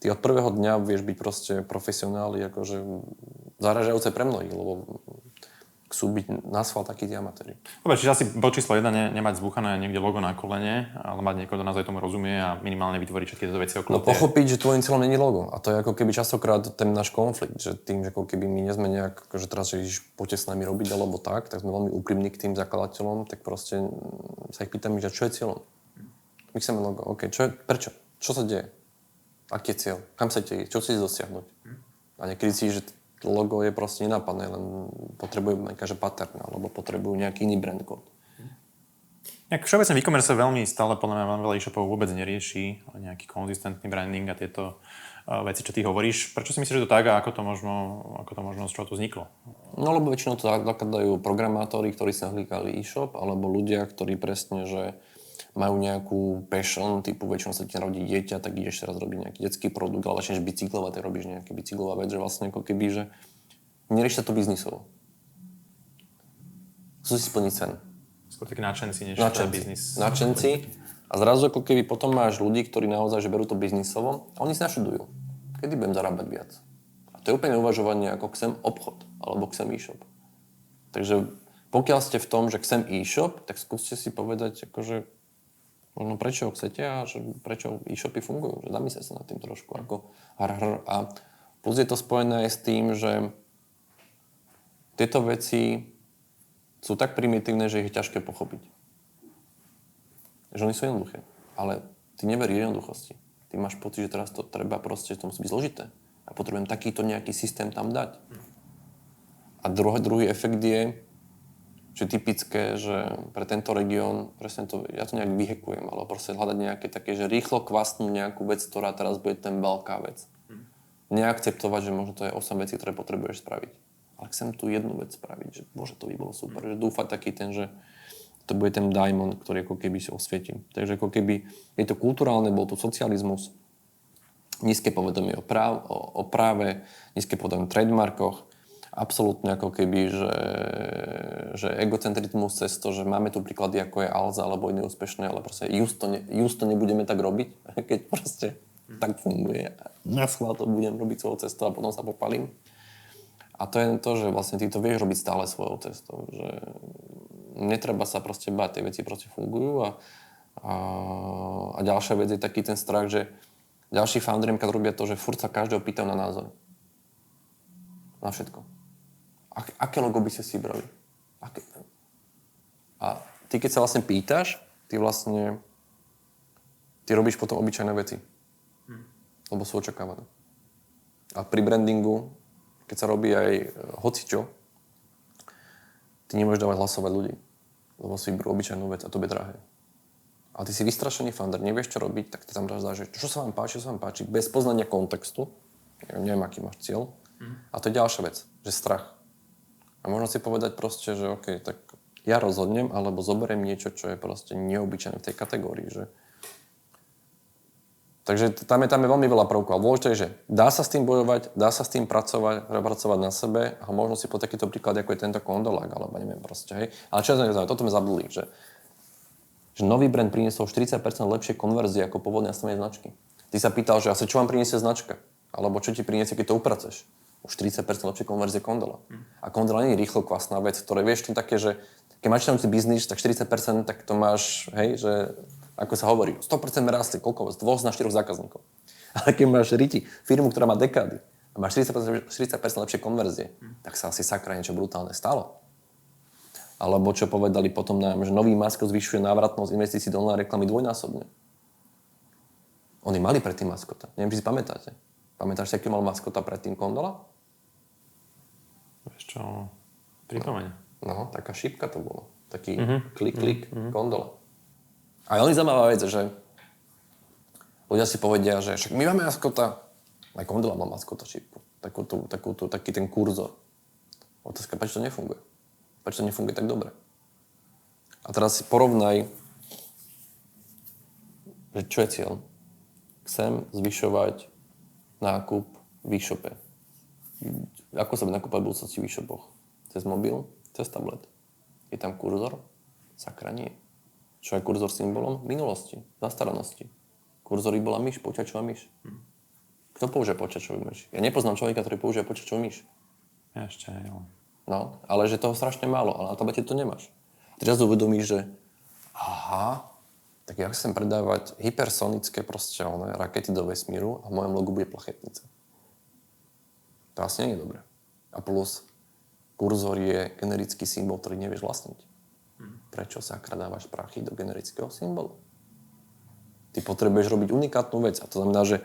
ty od prvého dňa vieš byť proste profesionáli, akože zaražajúce pre mnohých, lebo chcú byť na svál takí amatéri. Dobre, čiže asi bod číslo 1 nemať zbúchané niekde logo na kolene, ale mať niekoho, kto naozaj tomu rozumie a minimálne vytvoriť všetky tieto veci okolo. No pochopiť, že tvojím cieľom nie je logo. A to je ako keby častokrát ten náš konflikt, že tým, že ako keby my nie sme nejak, že teraz, že poďte s nami robiť alebo tak sme veľmi úprimní k tým zakladateľom, tak proste sa ich pýtame, že čo je cieľom. My chceme logo. OK, prečo? Čo sa deje? Aký je cieľ? Kam sa ísť? Čo chcete dosiahnuť? A niekedy si, že logo je proste nenápadné, len potrebujú nejaký pattern, alebo potrebujú nejaký iný brand kód. Všeobecne e-commerce veľmi stále podľa mňa veľa e-shopov vôbec nerieši nejaký konzistentný branding a tieto veci, čo ty hovoríš. Prečo si myslíš, že to tak a ako to možno z čoho to vzniklo? No lebo väčšinou to zakladajú programátori, ktorí sa hlikali e-shop, alebo ľudia, ktorí presne, že majú nejakú passion, typu väčšinou sa ti narodí dieťa, tak ideš teraz robiť nejaký detský produkt, ale začneš bicyklovať, tak robíš nejaký bicyklová vec, že vlastne ako keby, že nerieši sa to biznisovo. Chcú si splniť sen. Skôr taký nadšenci, než biznis. Nadšenci. A zrazu ako keby potom máš ľudí, ktorí naozaj že berú to biznisovo a oni si naštudujú. Kedy budem zarábať viac? A to je úplne uvažovanie ako chcem obchod alebo chcem e-shop. Takže pokiaľ ste v tom, že chcem e-shop, tak skúste si povedať akože možno prečo ho chcete a že prečo e-shopy fungujú. Že zamyslite sa nad tým trošku. A plus je to spojené aj s tým, že tieto veci sú tak primitívne, že ich je ťažké pochopiť. Že oni sú jednoduché. Ale ty neveríš jednoduchosti. Ty máš pocit, že teraz to treba proste, to musí byť zložité. A potrebujem takýto nejaký systém tam dať. A druhý efekt je, že typické, že pre tento región, presne to, ja to nejak vyhekujem, ale proste hľadať nejaké také, že rýchlo kvastnú nejakú vec, ktorá teraz bude ten veľká vec. Neakceptovať, že možno to je 8 vecí, ktoré potrebuješ spraviť. Ale chcem tú jednu vec spraviť, že bože, to by bolo super. Že dúfať taký ten, že to bude ten diamond, ktorý ako keby si osvietím. Takže ako keby je to kulturálne, bol to socializmus, nízke povedomie o práve, nízke povedomie o trademarkoch absolútne ako keby, že egocentrizmus cez to, že máme tu príklady ako je Alza alebo iné úspešné, ale proste just to nebudeme tak robiť, keď proste tak funguje. Na schvál to budem robiť svojou cestou a potom sa popalím. A to je to, že vlastne ty to vieš robiť stále svojou cestou, že netreba sa proste báť, tie veci proste fungujú a ďalšia vec je taký ten strach, že ďalší foundery robia to, že furt sa každého pýtajú na názor. Na všetko. Aké logo by ste si brali? A ty keď sa vlastne pýtaš, ty robíš potom obyčajné veci. Lebo sú očakávané. A pri brandingu, keď sa robí aj hocičo, ty nemôžeš dávať hlasovať ľudí. Lebo si vyberú obyčajnú vec a to je drahé. A ty si vystrašený founder, nevieš čo robiť, tak ty tam dáš, že čo sa vám páči, bez poznania kontextu. Neviem, aký máš cieľ. A to je ďalšia vec, že strach. A možno si povedať proste, že OK, tak ja rozhodnem, alebo zoberiem niečo, čo je proste neobyčajné v tej kategórii, že... Takže tam je veľmi veľa prvkov. A dôležité je, že dá sa s tým bojovať, dá sa s tým pracovať na sebe a možno si po takýto príklad, ako je tento Kondolák, alebo neviem proste, hej. Ale čo je zaujímavé, toto sme zabudli, že nový brand priniesol 40% lepšie konverzie ako pôvodné nastavené značky. Ty sa pýtal, že asi čo vám priniesie značka? Alebo čo ti priniesie, keď to upraceš? Už 40% lepšie konverzie Kondola. A Kondola nie je rýchlo kvasná vec, ktoré vieš, to také, že keď máš tam biznis, tak 40%, tak to máš, hej, že ako sa hovorí, 100% rastli, koľko? Z 2 na 4 zákazníkov. Ale keď máš firmu, ktorá má dekády a máš 40% lepšie konverzie, tak sa asi sakra niečo brutálne stalo. Alebo čo povedali potom nám, že nový maskot zvyšuje návratnosť investícií do online reklamy dvojnásobne. Oni mali predtým maskota. Neviem, či si pamätáte. Pamätáš si, aký mal maskota predtým Kondola? Vieš čo, pripomeň. No, taká šípka to bolo. Taký klik, Kondola. A je veľmi zaujímavá vec, že ľudia si povedia, že však my máme maskota, aj Kondola má maskota šípku. Taký ten kurzor. Otázka, prečo to nefunguje? Prečo to nefunguje tak dobre? A teraz si porovnaj, že čo je cieľ. Chcem zvyšovať nákup v e-shope. Ako sa bude nakúpať v budúcnosti v e-shopoch? Cez mobil? Cez tablet? Je tam kurzor? Sakra nie. Čo je kurzor symbolom? Minulosti, zastaranosti. Kurzory bola myš, počítačová myš. Kto použije počítačovú myš? Ja nepoznám človeka, ktorý použije počítačovú myš. Ja ešte, jo. No, ale že toho strašne málo, ale na tablete to nemáš. Teraz uvedomíš, že aha, tak ja chcem predávať hypersonické proste rakety do vesmíru a v mojom logu bude plachetnica. To asi nie je dobré. A plus, kurzor je generický symbol, ktorý nevieš vlastniť. Prečo sakra dávaš prachy do generického symbolu? Ty potrebuješ robiť unikátnu vec. A to znamená, že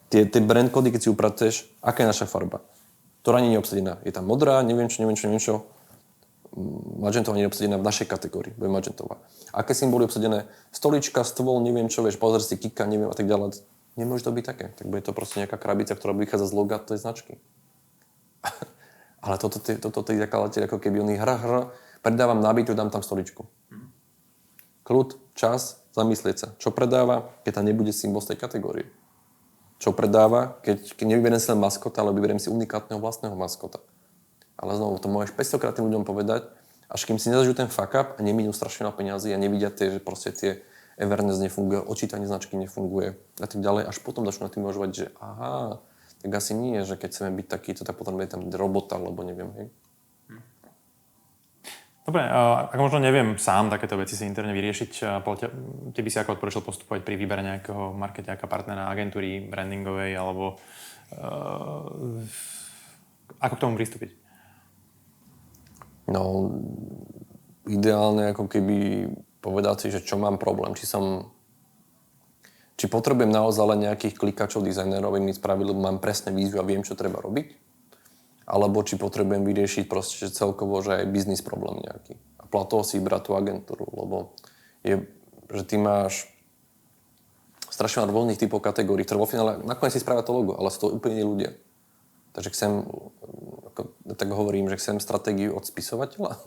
tie brand kódy, keď si upracuješ, aká je naša farba? Ktorá nie je obsadená. Je tam modrá, neviem čo. Magentová nie je obsadená v našej kategórii, bude magentová. Aké symboly obsadené? Stolička, stôl, neviem čo, vieš, pozri si kika, neviem a tak ďalej. Nemôže to byť také. Tak bude to proste nejaká krabica, ktorá vychádza z loga tej značky. Ale toto tí zakladateľi, ako keby oni predávam nábytok, dám tam stoličku. Kľud, čas, zamyslieť sa. Čo predáva, keď tam nebude symbol z tej kategórie? Čo predáva, keď nevyberiem si len maskota, ale vyberiem si unikátneho vlastného maskota. Ale znovu, to môžeš 500 krát tým ľuďom povedať, až kým si nezažijú ten fuck up a neminú strašne veľa peniazy a nevidia že proste tie awareness nefunguje, odčítanie značky nefunguje a tak ďalej, až potom začnú na tým uvažovať, že aha, tak asi nie, že keď chceme byť takýto, tak potom je tam robota, alebo neviem, hej. Dobre, ak možno neviem sám takéto veci si interne vyriešiť, ty by si ako odporúčil postupovať pri výbere nejakého marketiáka, partnera, agentúry brandingovej, alebo ako k tomu pristúpiť? No, ideálne ako keby povedať si, že čo mám problém, či potrebujem naozaj len nejakých klikačov, dizajnerov, aby mi spravili, mám presné víziu a viem, čo treba robiť. Alebo či potrebujem vyriešiť proste že celkovo, že aj biznis problém nejaký. A podľa toho si brať tú agentúru, lebo že ty máš strašne rôznych typov kategórií, ktoré vo finále nakoniec si spravia to logo, ale sú to úplne iní ľudia. Takže tak hovorím, že chcem stratégiu od spisovateľa,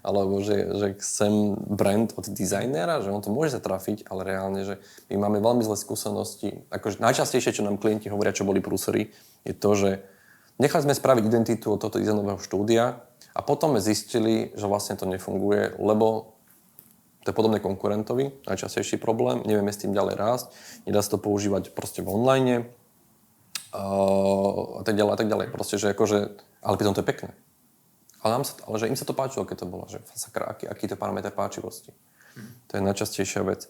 alebo že chcem brand od dizajnera, že on to môže sa trafiť, ale reálne, že my máme veľmi zlé skúsenosti. Akože najčastejšie, čo nám klienti hovoria, čo boli prúsery, je to, že Nechali sme spraviť identitu od tohto dizajnového štúdia a potom sme zistili, že vlastne to nefunguje, lebo to je podobné konkurentovi, najčastejší problém, nevieme s tým ďalej rásť, nedá sa to používať proste v online a tak ďalej a tak ďalej. Proste, že akože, ale pritom to je pekné. Ale že im sa to páčilo, keď to bolo, že sakra, aký to parameter páčivosti. To je najčastejšia vec.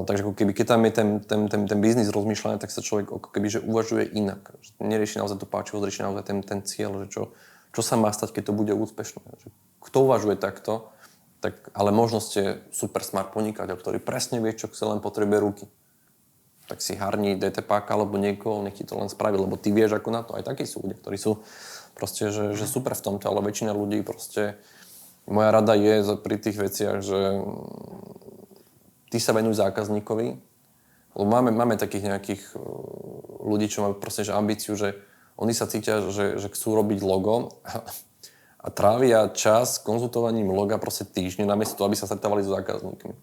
Takže ako keby, keď tam je ten biznis rozmýšľaný, tak sa človek ako keby, že uvažuje inak. Že nerieši naozaj tú páčivosť, rieši naozaj ten cieľ, že čo sa má stať, keď to bude úspešné. Že kto uvažuje takto, tak, ale možno ste super smart podnikateľ, ktorý presne vie, čo chce, len potrebuje ruky. Tak si harní DTPáka alebo niekoho, nech ti to len spraví, lebo ty vieš ako na to. Aj takí sú ľudia, ktorí sú proste, že super v tomto, ale väčšina ľudí proste, moja rada je pri tých veciach, že tí sa venujú zákazníkovi, lebo máme takých nejakých ľudí, čo majú proste že ambíciu, že oni sa cítia, že chcú robiť logo a trávia čas konzultovaním loga proste týždne, namiesto toho, aby sa stretávali s zákazníkmi.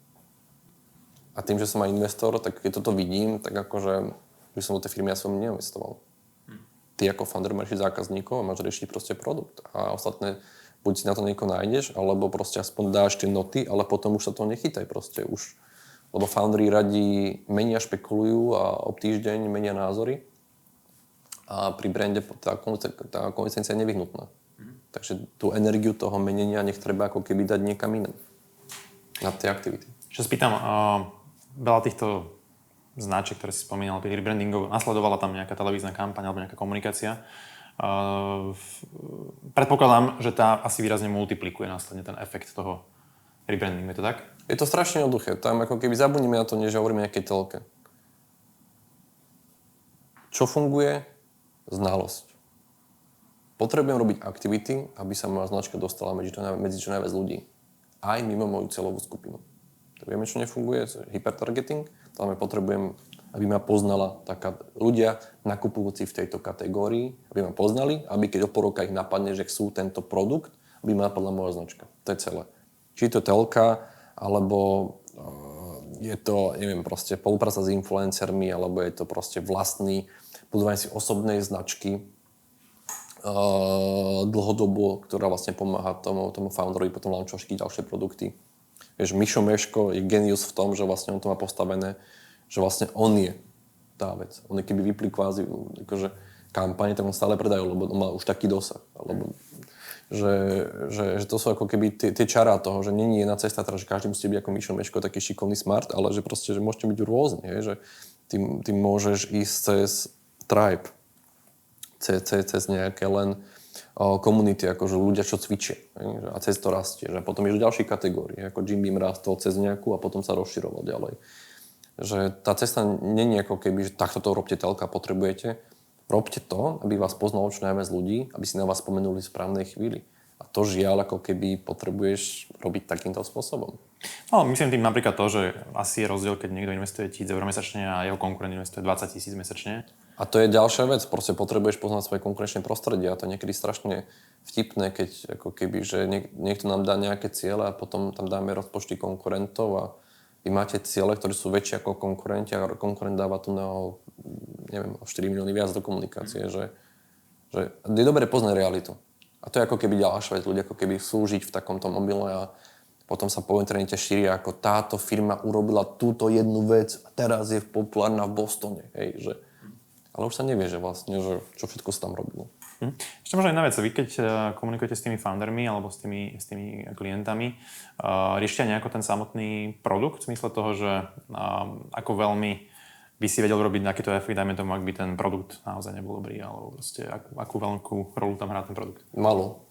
A tým, že som aj investor, tak keď toto vidím, tak akože by som do tej firmy ja som neinvestoval. Ty ako founder máš zákazníkov a máš riešiť proste produkt. A ostatné, buď si na to niekoho nájdeš, alebo proste aspoň dáš tie noty, ale potom už sa to nechytaj proste už. Lebo founderi radi menia, špekulujú a ob týždeň menia názory. A pri brande tá konzistencia je nevyhnutná. Takže tú energiu toho menenia nech treba ako keby dať niekam inam. Na tie aktivity. Čo spýtam, veľa týchto značiek, ktoré si spomínal, tých rebrandingov, nasledovala tam nejaká televízna kampaň alebo nejaká komunikácia. Predpokladám, že tá asi výrazne multiplikuje následne ten efekt toho rebrandingu, je to tak? Je to strašne jednoduché. Tam ako keby zabudneme na to, než hovoríme o nejakej telke. Čo funguje? Znalosť. Potrebujem robiť aktivity, aby sa moja značka dostala medzi čo najviac ľudí. Aj mimo moju celovú skupinu. Vieme, čo nefunguje? Hypertargeting. Tam potrebujem, aby ma poznala ľudia nakupujúci v tejto kategórii, aby ma poznali, aby keď o pol roka ich napadne, že chcú tento produkt, aby ma napadla moja značka. To je celé. Či je to telka, alebo je to, neviem, proste spolupráca s influencermi, alebo je to proste vlastný budovanie si osobnej značky dlhodobo, ktorá vlastne pomáha tomu founderovi potom launchovať ďalšie produkty. Vieš, Mišo Meško je genius v tom, že vlastne on to má postavené, že vlastne on je tá vec. On je keby vypli kvázi akože kampane, tak on stále predajú, lebo on má už taký dosah. Alebo že to sú ako keby tie čará toho, že nie je jedna cesta, teda, že každý musí byť ako Mišo Meško, taký šikovný smart, ale že proste, že môžete byť rôzne, že ty môžeš ísť cez tribe, cez nejaké len komunity, akože ľudia, čo cvičia. A cez to rastie. Že potom je do ďalších kategórií. Ako Jim Beam rastol cez nejakú a potom sa rozširoval ďalej. Že tá cesta nie je ako keby, že takto to robte telka, potrebujete. Robte to, aby vás poznalo čo najviac ľudí, aby si na vás spomenuli v správnej chvíli. A to žiaľ, ako keby potrebuješ robiť takýmto spôsobom. No, myslím tým napríklad to, že asi je rozdiel, keď niekto investuje 1,000 eur mesačne a jeho konkurent investuje 20 000 mesačne. A to je ďalšia vec, proste potrebuješ poznať svoje konkurenčné prostredie a to je niekedy strašne vtipné, keď ako keby, že niekto nám dá nejaké ciele a potom tam dáme rozpočty konkurentov a vy máte ciele, ktoré sú väčšie ako konkurenti a konkurent dáva tu na, neviem, o 4 milióny viac do komunikácie, že je dobre poznať realitu. A to je ako keby ďalšia vec, ľudia ako keby chcú žiť v takomto mobile a potom sa po internete šíria, ako táto firma urobila túto jednu vec a teraz je populárna v Bostone, hej, že ale už sa nevie, že vlastne, že čo všetko sa tam robilo. Ešte možno jedna vec, vy keď komunikujete s tými foundermi alebo s tými klientami, riešite nejako ten samotný produkt v zmysle toho, že ako veľmi by si vedel robiť takýto efekt, dajme tomu, ak by ten produkt naozaj nebol dobrý, alebo proste akú veľkú rolu tam hrá ten produkt? Malo.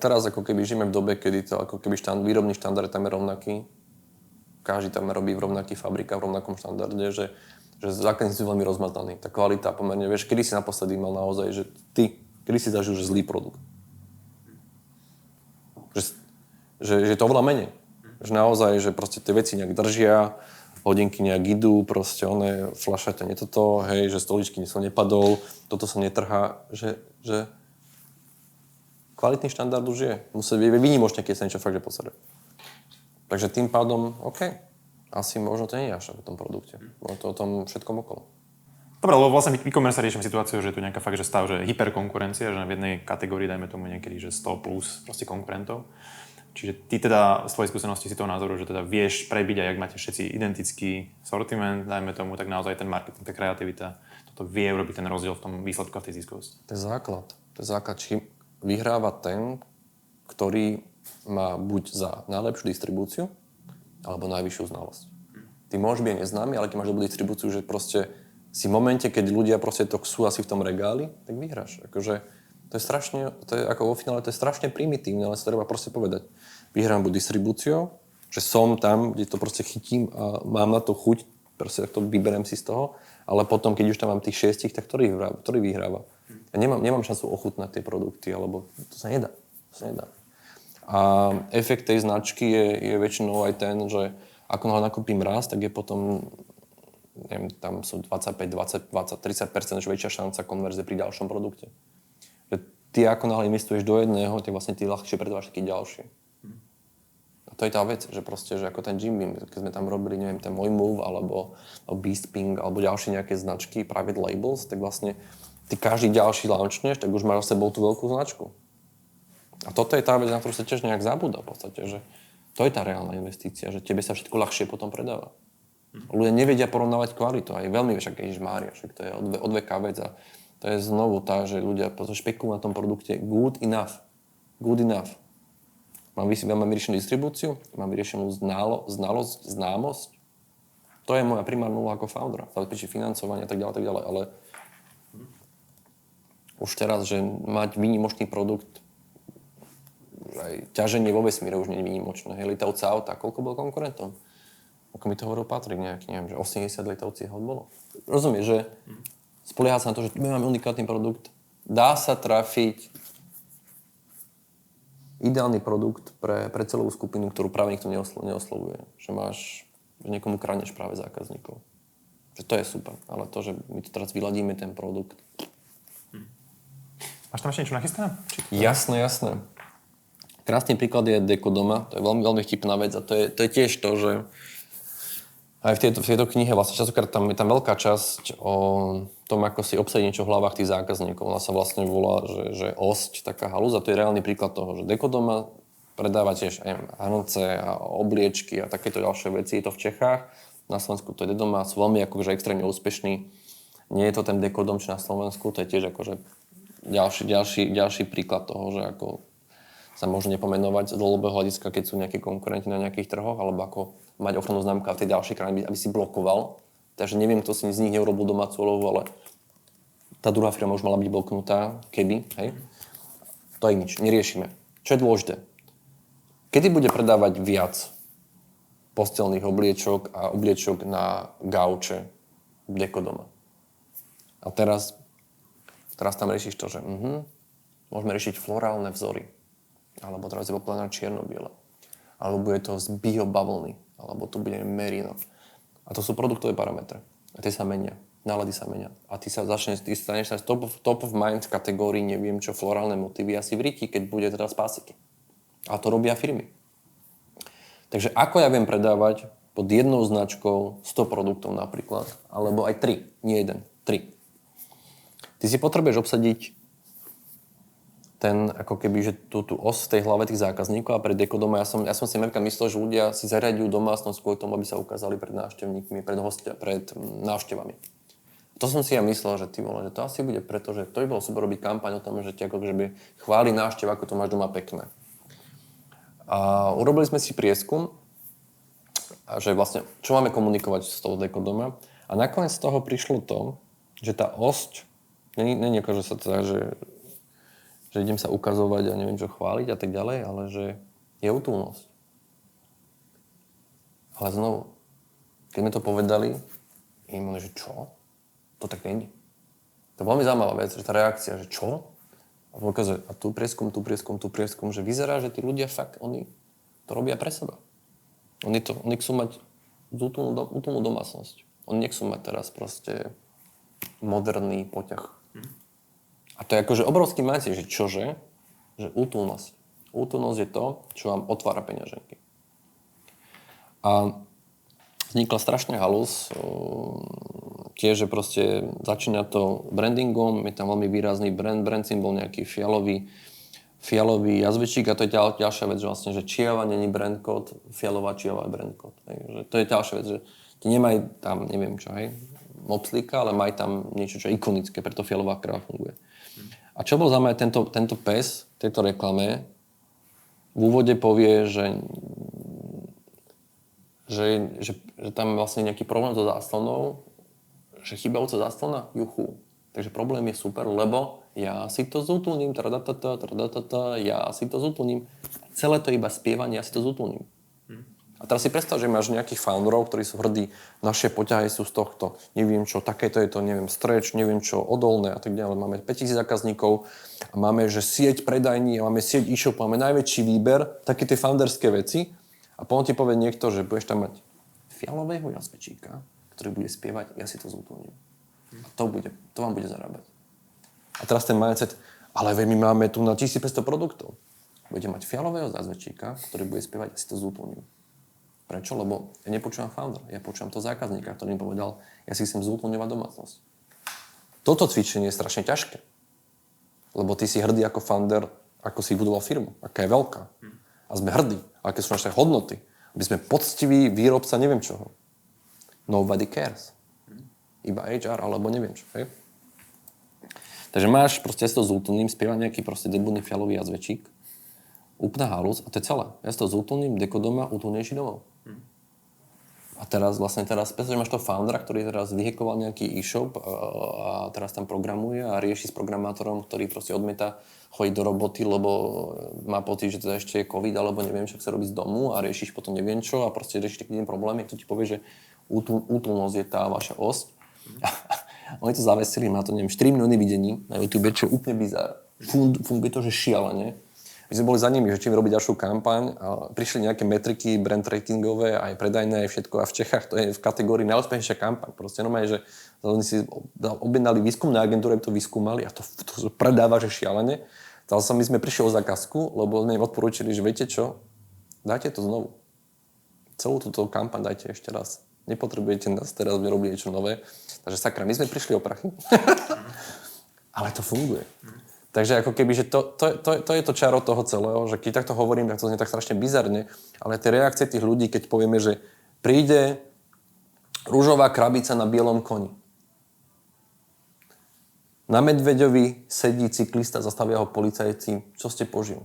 Teraz ako keby žijeme v dobe, kedy to ako keby výrobný štandard tam je rovnaký. Každý tam robí v rovnakých fabrikách, v rovnakom štandarde, že zákazníci sú veľmi rozmaznaní. Tá kvalita pomerne, vieš, kedy si naposledy mal naozaj, že kedy si zažil, že zlý produkt. Že je to oveľa menej. Že naozaj, že proste tie veci nejak držia, hodinky nejak idú, proste fľaša to nie toto, hej, že stoličky som nepadol, toto sa netrhá, že kvalitný štandard už je. Musí byť výnimočne, keď sa niečo fakt, že posere. Takže tým pádom, OK. Asi možno to nie je až v tom produkte. Bolo to o tom všetkom okolo. Dobre, lebo vlastne v e-commerce riešim situáciu, že je tu nejaká fakt, že stav, že hyperkonkurencia, že v jednej kategórii, dajme tomu niekedy, že 100 plus proste konkurentov. Čiže ty teda z tvojej skúsenosti si toho názoru, že teda vieš prebiť, a jak máte všetci identický sortiment, dajme tomu, tak naozaj ten marketing, tá kreativita, toto vie urobiť ten rozdiel v tom výsledku a v tej ziskovosti. To je základ. To je základ. Či vyhráva ten, ktorý má buď za najlepšiu distribúciu, alebo najvyššiu znalosť. Ty môžeš byť neznámy, ale keď máš dobrú distribúciu, že proste si v momente, keď ľudia proste to sú asi v tom regáli, tak vyhráš. Akože to je strašne, to je ako vo finále, to je strašne primitívne, ale sa treba proste povedať. Vyhrám buď distribúciou, že som tam, kde to proste chytím a mám na to chuť, proste to vyberiem si z toho, ale potom, keď už tam mám tých 6, tak ktorý vyhráva. Ja nemám šancu ochutnať tie produkty, alebo to sa nedá. A efekt tej značky je väčšinou aj ten, že ako náhle nakúpim raz, tak je potom, neviem, tam sú 25, 20, 30% väčšia šanca konverzie pri ďalšom produkte. Že ty ako náhle investuješ do jedného, tak vlastne ty ľahšie predávaš taký ďalší. A to je tá vec, že proste, že ako ten Jim Beam, keď sme tam robili, neviem, ten môj Move, alebo Beastping, alebo ďalšie nejaké značky, private labels, tak vlastne ty každý ďalší launchneš, tak už máš za sebou tú veľkú značku. A toto je tá vec, na ktorú sa tiež nejak zabúda v podstate, že to je tá reálna investícia, že tebe sa všetko ľahšie potom predáva. Ľudia nevedia porovnávať kvalitu, aj veľmi však Ježišmária, však to je odveká vec a to je znovu tá, že ľudia špekulujú na tom produkte good enough. Mám vyriešenú distribúciu, mám vyriešenú znalosť, známosť. To je moja primárna úloha ako foundera, zabezpečiť financovanie a tak ďalej, ale už teraz, že mať výnimočný produkt, aj ťaženie vo vesmíre už nie je výnimočné. Litovca auta, koľko bol konkurentom? Ako mi to hovoril Patrik, nejaký, neviem, že 80 litovcích ho bolo. Rozumieš, že spoliehať sa na to, že my máme unikátny produkt, dá sa trafiť ideálny produkt pre celú skupinu, ktorú práve nikto neoslovuje. Že niekomu kradneš práve zákazníkov. Že to je super, ale to, že my to teraz vyladíme ten produkt. Máš tam ešte niečo nachystané? Jasné. Krásny príklad je Dekodoma, to je veľmi, veľmi vtipná vec a to je tiež to, že aj v tejto knihe vlastne častokrát tam je tam veľká časť o tom, ako si obsadiť niečo v hlavách tých zákazníkov. Ona sa vlastne volá, že osť, taká halúza, to je reálny príklad toho, že Dekodoma predáva tiež hrnce a obliečky a takéto ďalšie veci. Je to v Čechách, na Slovensku to je Dedoma, sú veľmi akože extrémne úspešní. Nie je to ten Dekodom, čo na Slovensku, to je tiež akože ďalší príklad toho, že ako sa môže nepomenovať z dlhodobého hľadiska, keď sú nejakí konkurenti na nejakých trhoch, alebo ako mať ochrannú známku v tej ďalšej krajine, aby si blokoval. Takže neviem, kto si z nich neurobil domácu úlohu, ale tá druhá firma už mala byť bloknutá, keby, hej. To je nič, neriešime. Čo je dôležité? Kedy bude predávať viac postelných obliečok a obliečok na gauče Dekodoma? A teraz tam riešiš to, že môžeme riešiť florálne vzory. Alebo teraz je populárne čierno-biele. Alebo bude to z biobavlny. Alebo tu bude merino. A to sú produktové parametre. A tie sa menia. Nálady sa menia. A ty staneš sa top of mind v kategórii, neviem čo, florálne motívy asi v ríti, keď bude teraz pásiky. A to robia firmy. Takže ako ja viem predávať pod jednou značkou 100 produktov napríklad, alebo aj 3, nie 1, 3. Ty si potrebuješ obsadiť ten, ako keby, že tú os v tej hlave tých zákazníkov a pre Dekodoma, ja som si napríklad myslel, že ľudia si zariadujú domácnosť kvôli tomu, aby sa ukázali pred návštevníkmi, pred návštevami. To som si ja myslel, že ty vole, že to asi bude preto, že to by bolo super robiť kampaň o tom, že ti ako keby chváli návštev, ako to máš doma pekné. A urobili sme si prieskum, a že vlastne, čo máme komunikovať s tou Dekodoma. A nakoniec z toho prišlo to, že tá osť, nie ako, že sa teda, že idem sa ukazovať a neviem čo chváliť a tak ďalej, ale že je útulnosť. Ale znovu, keď sme to povedali, im oni, že čo? To tak není. To je veľmi zaujímavá vec, že tá reakcia, že čo? A ukazuje, a tu prieskum, že vyzerá, že tí ľudia fakt, oni to robia pre seba. Oni chcú mať útulnú domácnosť. Oni nechcú mať teraz proste moderný poťah. A to je akože obrovský mindset, že čože? Že útulnosť. Útulnosť je to, čo vám otvára peňaženky. A vznikla strašná halus, tiež, že proste začína to brandingom, je tam veľmi výrazný brand symbol, nejaký fialový jazvečík a to je ďalšia vec, že vlastne, že čiava není brand kód, fialová čiava je brand kód. Že to je ďalšia vec, že ty nemaj tam, neviem čo, hej, mopslíka, ale maj tam niečo, čo je ikonické, preto fialová krava funguje. A čo bol za mňa tento pes v tejto reklame, v úvode povie, že tam vlastne nejaký problém so záclonou, že chýbajúca záclona, juchu. Takže problém je super, lebo ja si to zútulním, ja si to zútulním. Celé to iba spievanie, ja si to zútulním. A teraz si predstav, že máš nejakých founderov, ktorí sú hrdí, naše poťahy sú z tohto, neviem čo, takéto je to, neviem, stretch, neviem čo, odolné a tak ďalej. Máme 5000 zákazníkov a máme, že sieť predajní, máme sieť e-shop, máme najväčší výber, také tie founderské veci. A potom ti povie niekto, že budeš tam mať fialového jazvečíka, ktorý bude spievať, ja si to zútulním. A to vám bude zarábať. A teraz ten mindset, ale my máme tu na 1500 produktov. Budete mať fialového jazvečíka, ktorý bude spievať, ja si to zútulním. Prečo? Lebo ja nepočúvam founder, ja počúvam toho zákazníka, ktorý mi povedal, ja si chcem zúplňovať domácnosť. Toto cvičenie je strašne ťažké. Lebo ty si hrdý ako founder, ako si budoval firmu, aká je veľká. A sme hrdí, aké sú naše hodnoty. Aby sme poctivý výrobca neviem čoho. Nobody cares. Iba HR, alebo neviem čo. Hej? Takže máš proste s to zúplním, spieva nejaký proste debudný fialový jazvečík, úplná halus a to je celé. Ja s to zúplním, deko doma, útulnejší domov. A teraz, pretože máš toho foundera, ktorý teraz vyhekoval nejaký e-shop a teraz tam programuje a rieši s programátorom, ktorý proste odmieta chodiť do roboty, lebo má pocit, že teda ešte je COVID, alebo neviem, čo chce robiť z domu a riešiš potom neviem čo a proste riešiš taký problém, to ti povie, že útulnosť je tá vaša osť. Oni to zavesili, má to, neviem, 4 milióny videní na YouTube, čo je úplne bizár. Funguje to, že šialene. My sme boli za nimi, že či robiť ďalšiu kampaň a prišli nejaké metriky, brand ratingové, aj predajné, aj všetko a v Čechách to je v kategórii najúspešnejšia kampaň. Proste normálne, že oni si objednali výskumné agentúry, aby to vyskúmali a to predáva, že šialene. Takže my sme prišli o zákazku, lebo sme im odporúčili, že viete čo, dajte to znovu. Celú túto kampaň dajte ešte raz. Nepotrebujete nás teraz vyrobiť niečo nové. Takže sakra, my sme prišli o prachy. Ale to funguje. Takže ako keby, že to je to čaro toho celého, že keď takto hovorím, tak to znie tak strašne bizarne, ale tie reakcie tých ľudí, keď povieme, že príde ružová krabica na bielom koni. Na medveďovi sedí cyklista, zastavia ho policajci, čo ste požil?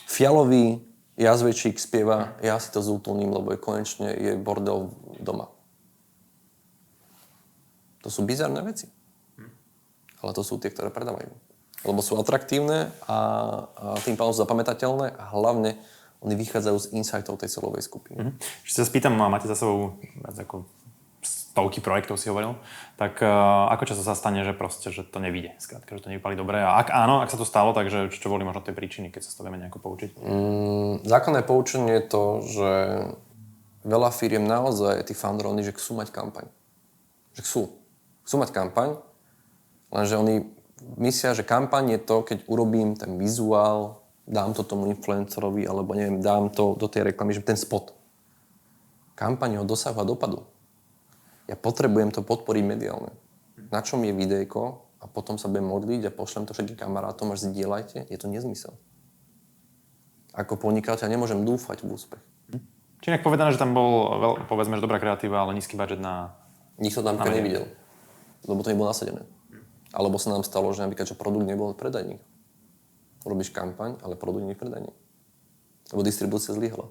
Fialový jazvečík spieva, ja si to zútulním, lebo konečne je bordel doma. To sú bizarné veci. Ale to sú tie, ktoré predávajú. Lebo sú atraktívne a tým pádom sú zapamätateľné a hlavne oni vychádzajú z insightov tej celovej skupiny. Ešte sa spýtam, máte za sebou viac ako stovky projektov, si hovoril, tak ako často sa stane, že proste, že to nevyjde, skrátka, že to nevypali dobre a ak áno, ak sa to stalo, takže čo boli možno tie príčiny, keď sa z toho vieme nejako poučiť? Základné poučenie je to, že veľa firiem naozaj tých founderov, že chcú mať kampaň. Že chcú mať kampaň, lenže oni myslia, že kampaň je to, keď urobím ten vizuál, dám to tomu influencerovi, alebo neviem, dám to do tej reklamy, že ten spot. Kampaň ho dosahu a dopadu. Ja potrebujem to podporiť mediálne. Na čom je videjko a potom sa budem modliť a pošlem to všetkým kamarátom, až zdieľajte, je to nezmysel. Ako podnikateľ nemôžem dúfať v úspech. Čiže nejak povedané, že tam bol, povedzme, že dobrá kreatíva, ale nízky budget na... Nikto tam nevidel, lebo to nebolo nasadené. Alebo sa nám stalo, že napríklad, že produkt nebol predajník. Robíš kampaň, ale produkt nie je predajník. Lebo distribúcia zlyhala.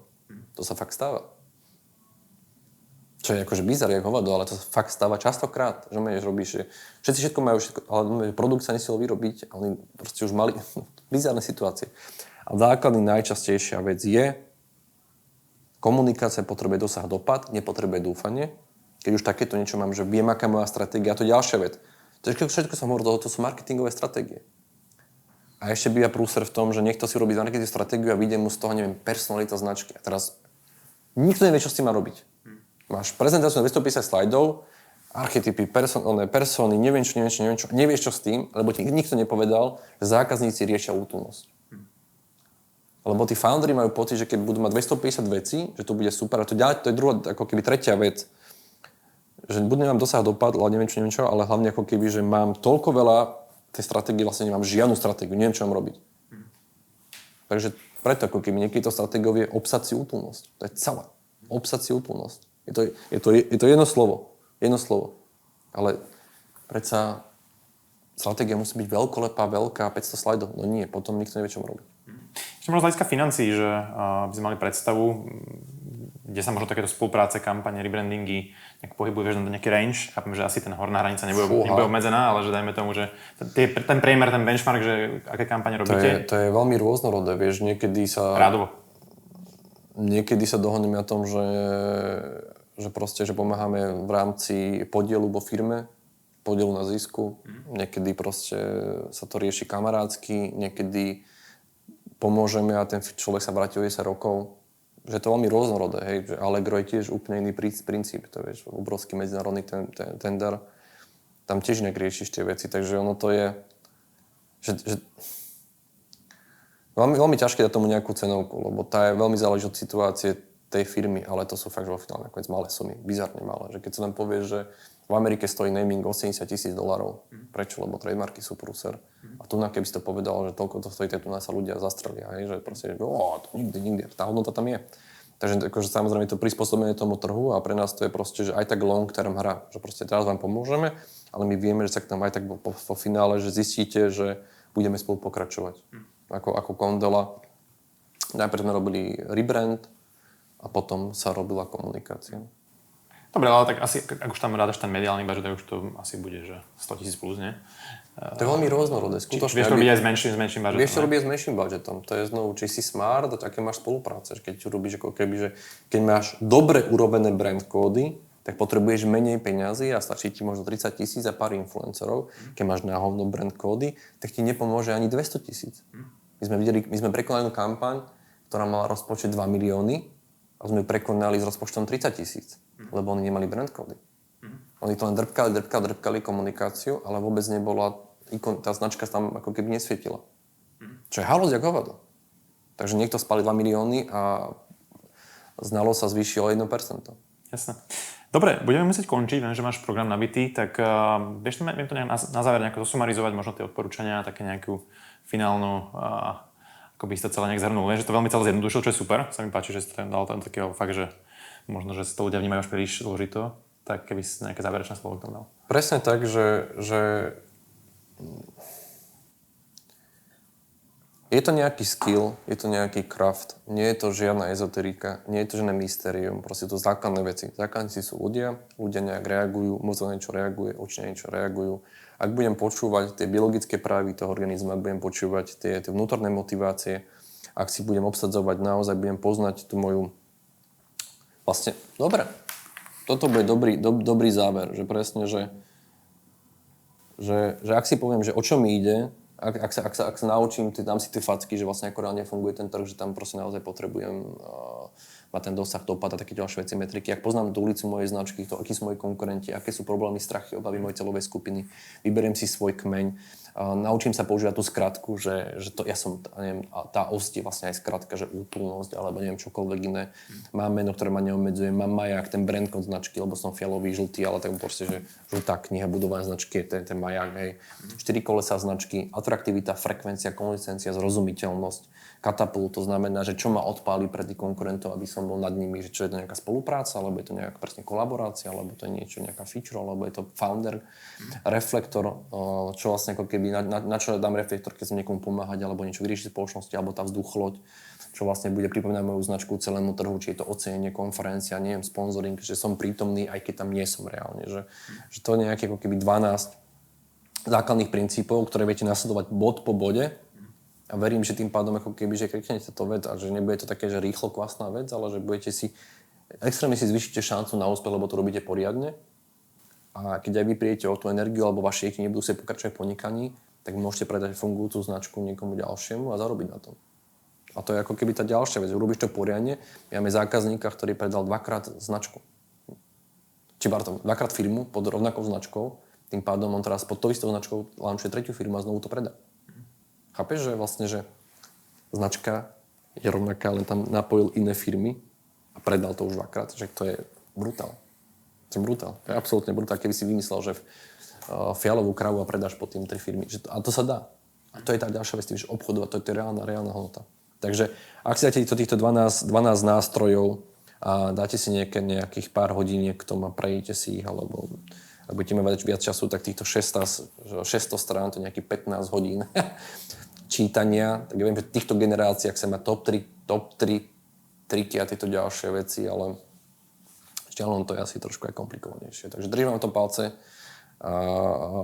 To sa fakt stáva. Čo je akože bizar, jak hovado, ale to sa fakt stáva častokrát. Že robíš, že všetci všetko majú, ale produkt sa nesiel vyrobiť a oni proste už mali bizarné situácie. A základný najčastejšia vec je, komunikácia potrebuje dosah dopad, nepotrebuje dúfanie. Keď už takéto niečo mám, že viem, aká je moja stratégia, to je ďalšia vec. To všetko som hovoril, to sú marketingové stratégie. A ešte býva prúser v tom, že niekto si robí marketingovú stratégiu a vyjde mu z toho, neviem, personalita značky. A teraz nikto nevie, čo s tým má robiť. Máš prezentáciu na 250 slajdov, archetypy, persony, neviem čo. Nevieš, čo s tým, lebo ti nikto nepovedal, že zákazníci riešia útulnosť. Lebo tí founderi majú pocit, že keď budú mať 250 vecí, že to bude super. A to je druhá, ako keby tretia vec. že budem mať dosah dopad, ale neviem čo, ale hlavne ako keby, že mám toľko veľa tej stratégie, vlastne nemám žiadnu stratégiu, neviem, čo mám robiť. Takže preto ako keby niekedy to stratégiou je obsať si útulnosť. To je celé. Obsať si útulnosť. Je to jedno slovo. Jedno slovo. Ale predsa stratégia musí byť veľkolepá, veľká, 500 slajdov. No nie, potom nikto nevie, čo má robiť. Ešte možno z hľadiska financií, že by sme mali predstavu, kde sa možno takéto spolupráce, kampane, rebrandingy nejak pohybujú, vieš, na nejaký range. Chápem, že asi ten horná hranica nebude obmedzená, ale že dajme tomu, že ten priemer, ten benchmark, že aké kampane robíte. To je veľmi rôznorodé, vieš, niekedy sa... Rádovo. Niekedy sa dohodneme na tom, že proste, že pomáhame v rámci podielu vo firme, podielu na zisku. Niekedy proste sa to rieši kamarátsky, niekedy pomôžeme a ten človek sa vráti o 10 rokov. Že je to veľmi rôznorodé, hej. Že Allegro je tiež úplne iný princíp, to vieš, obrovský medzinárodný tender. Tam tiež nejak riešiš tie veci, takže ono to je... Veľmi ťažké dať tomu nejakú cenovku, lebo tá je veľmi záleží od situácie tej firmy, ale to sú fakt vo finále nakoniec malé sumy, bizarne malé. Že keď sa nám povie, že v Amerike stojí naming $80,000. Prečo? Lebo trademarky sú prúser. A tu keby si to povedal, že toľko to stojí, tak tu nás sa ľudia zastrelia, hej? Že proste, to nikdy, tá hodnota tam je. Takže akože samozrejme to prispôsobenie tomu trhu a pre nás to je proste, že aj tak long term hra, že proste teraz vám pomôžeme, ale my vieme, že sa k nám aj tak po finále, že zistíte, že budeme spolu pokračovať. Ako Kondela. Najprv sme robili rebrand a potom sa robila komunikácia. Dobre, ale tak asi, ak už tam rádaš ten mediálny budget, tak už to asi bude, že 100,000 plus, nie? To je veľmi rôznorodé. Skutočne, vieš to robiť aj s menším budgetom? Vieš to robiť aj s menším budgetom. To je znovu, či si smart, aké máš spolupráce. Keď robíš ako keby, že keď máš dobre urobené brand kódy, tak potrebuješ menej peňazí a stačí ti možno 30,000 a pár influencerov. Keď máš na hovno brand kódy, tak ti nepomôže ani 200,000. My sme prekonali kampaň, ktorá mala rozpočet 2 milióny a sme ju prekonali s rozpočtom 30,000, lebo oni nemali brand kódy. Oni to len drpkali komunikáciu, ale vôbec nebola, tá značka tam ako keby nesvietila. Čo je halosť ako hovado. Takže niekto spali 2 milióny a znalo sa zvýšilo 1%. Jasné. Dobre, budeme musieť končiť, viem, že máš program nabitý, tak vieš to nejak na záver nejako zosumarizovať, možno tie odporúčania, také nejakú finálnu, ako by si to celé nejak zhrnul. Viem, že to veľmi celé zjednodušil, čo je super. Sa mi páči, že si to dal tam takého fakt, že možno, že si to ľudia vnímajú až príliš zložito. Tak keby si nejaké záverečné slovo k tomu dal. Presne tak, že je to nejaký skill, je to nejaký craft, nie je to žiadna ezoterika, nie je to žiadne mystérium, proste to základné veci. Základníci sú ľudia nejak reagujú, mozog na niečo reaguje, oči na niečo reagujú. Ak budem počúvať tie biologické právy toho organizmu, ak budem počúvať tie vnútorné motivácie, ak si budem obsadzovať naozaj, budem poznať tú moju... Vlastne, dobre. Toto bude dobrý záver, že presne, že ak si poviem, že o čo mi ide, ak sa naučím, dám si tie facky, že vlastne ako reálne funguje ten trh, že tam proste naozaj potrebujem mať ten dosah, dopad a také ďalšie veci, metriky. Ak poznám tú ulicu mojej značky, akí sú moji konkurenti, aké sú problémy, strachy, obavy mojej celovej skupiny, vyberiem si svoj kmeň, naučím sa používať tú skratku, že to ja som, neviem, tá osť je vlastne aj skratka, že útulnosť, alebo neviem čokoľvek iné. Mám meno, ktoré ma neobmedzuje, mám maják, ten brand kód značky, lebo som fialový, žltý, ale tak proste, že žltá kniha budovania značky je ten maják, hej. 4 kolesá značky, atraktivita, frekvencia, konzistencia, zrozumiteľnosť, katapult, to znamená, že čo ma odpáli pred tých konkurentov, aby som bol nad nimi, že čo je to nejaká spolupráca, alebo je to nejaká presne kolaborácia, alebo to je niečo, nejaká feature, alebo je to founder, reflektor, čo vlastne ako keby, na čo dám reflektor, keď som niekomu pomáhať, alebo niečo vyriešiť v spoločnosti, alebo tá vzduchloď, čo vlastne bude pripomínať moju značku celému trhu, či je to ocenenie, konferencia, neviem, sponzoring, že som prítomný, aj keď tam nie som reálne, že to je nejaké ako keby 12 základných princípov, ktoré viete nasledovať bod po bode. A verím, že tým pádom ako keby, že kliknete to vec a že nebude to také, že rýchlo kvasná vec, ale že budete si, extrémne si zvýšite šancu na úspech, lebo to robíte poriadne. A keď aj vy príjete o tú energiu, alebo vaši klienti nebudú sa pokračovať v podnikaní, tak môžete predať fungujúcu značku niekomu ďalšiemu a zarobiť na tom. A to je ako keby tá ďalšia vec. Urobíš to poriadne. Máme zákazníka, ktorý predal dvakrát značku. Dvakrát firmu pod rovnakou značkou. Tým pádom on teraz pod tou istou značkou launchuje tretiu firmu a znovu to predá. Chápeš, že vlastne, že značka je rovnaká, len tam napojil iné firmy a predal to už dvakrát, že to je brutál. To je brutál. To je absolútne brutál, keby si vymyslel, že fialovú kravu a predáš pod tým 3 firmy. A to sa dá. A to je tá ďalšia vec, že obchodovať, to je reálna hodnota. Takže ak si dáte týchto 12 nástrojov a dáte si nejakých pár hodiniek k tomu a prejdete si ich, alebo ak budete mať viac času, tak týchto 600 strán, to je nejakých 15 hodín čítania. Tak ja viem, že v týchto generáciách sa má top 3 triky a tieto ďalšie veci, ale len to je asi trošku aj komplikovanejšie. Takže držím vám to palce a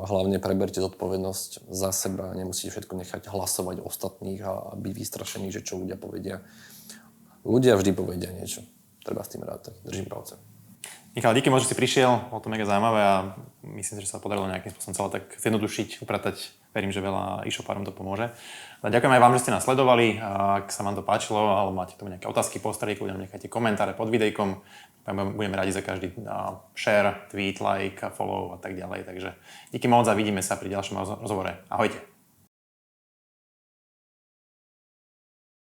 hlavne preberte zodpovednosť za seba. Nemusíte všetko nechať hlasovať ostatných a byť vystrašení, že čo ľudia povedia. Ľudia vždy povedia niečo. Treba s tým rátať. Držím palce. Michal, díky moc, že si prišiel. Bolo to mega zaujímavé a myslím si, že sa podarilo nejakým spôsobom celé tak zjednodušiť, upratať. Verím, že veľa e-shopárom to pomôže. A ďakujem aj vám, že ste nás sledovali. Ak sa vám to páčilo, alebo máte tomu nejaké otázky, postrehy, kľudne nechajte komentáre pod videjkom. Budeme radi za každý share, tweet, like, follow a tak ďalej. Takže díky moc a vidíme sa pri ďalšom rozhovore. Ahojte.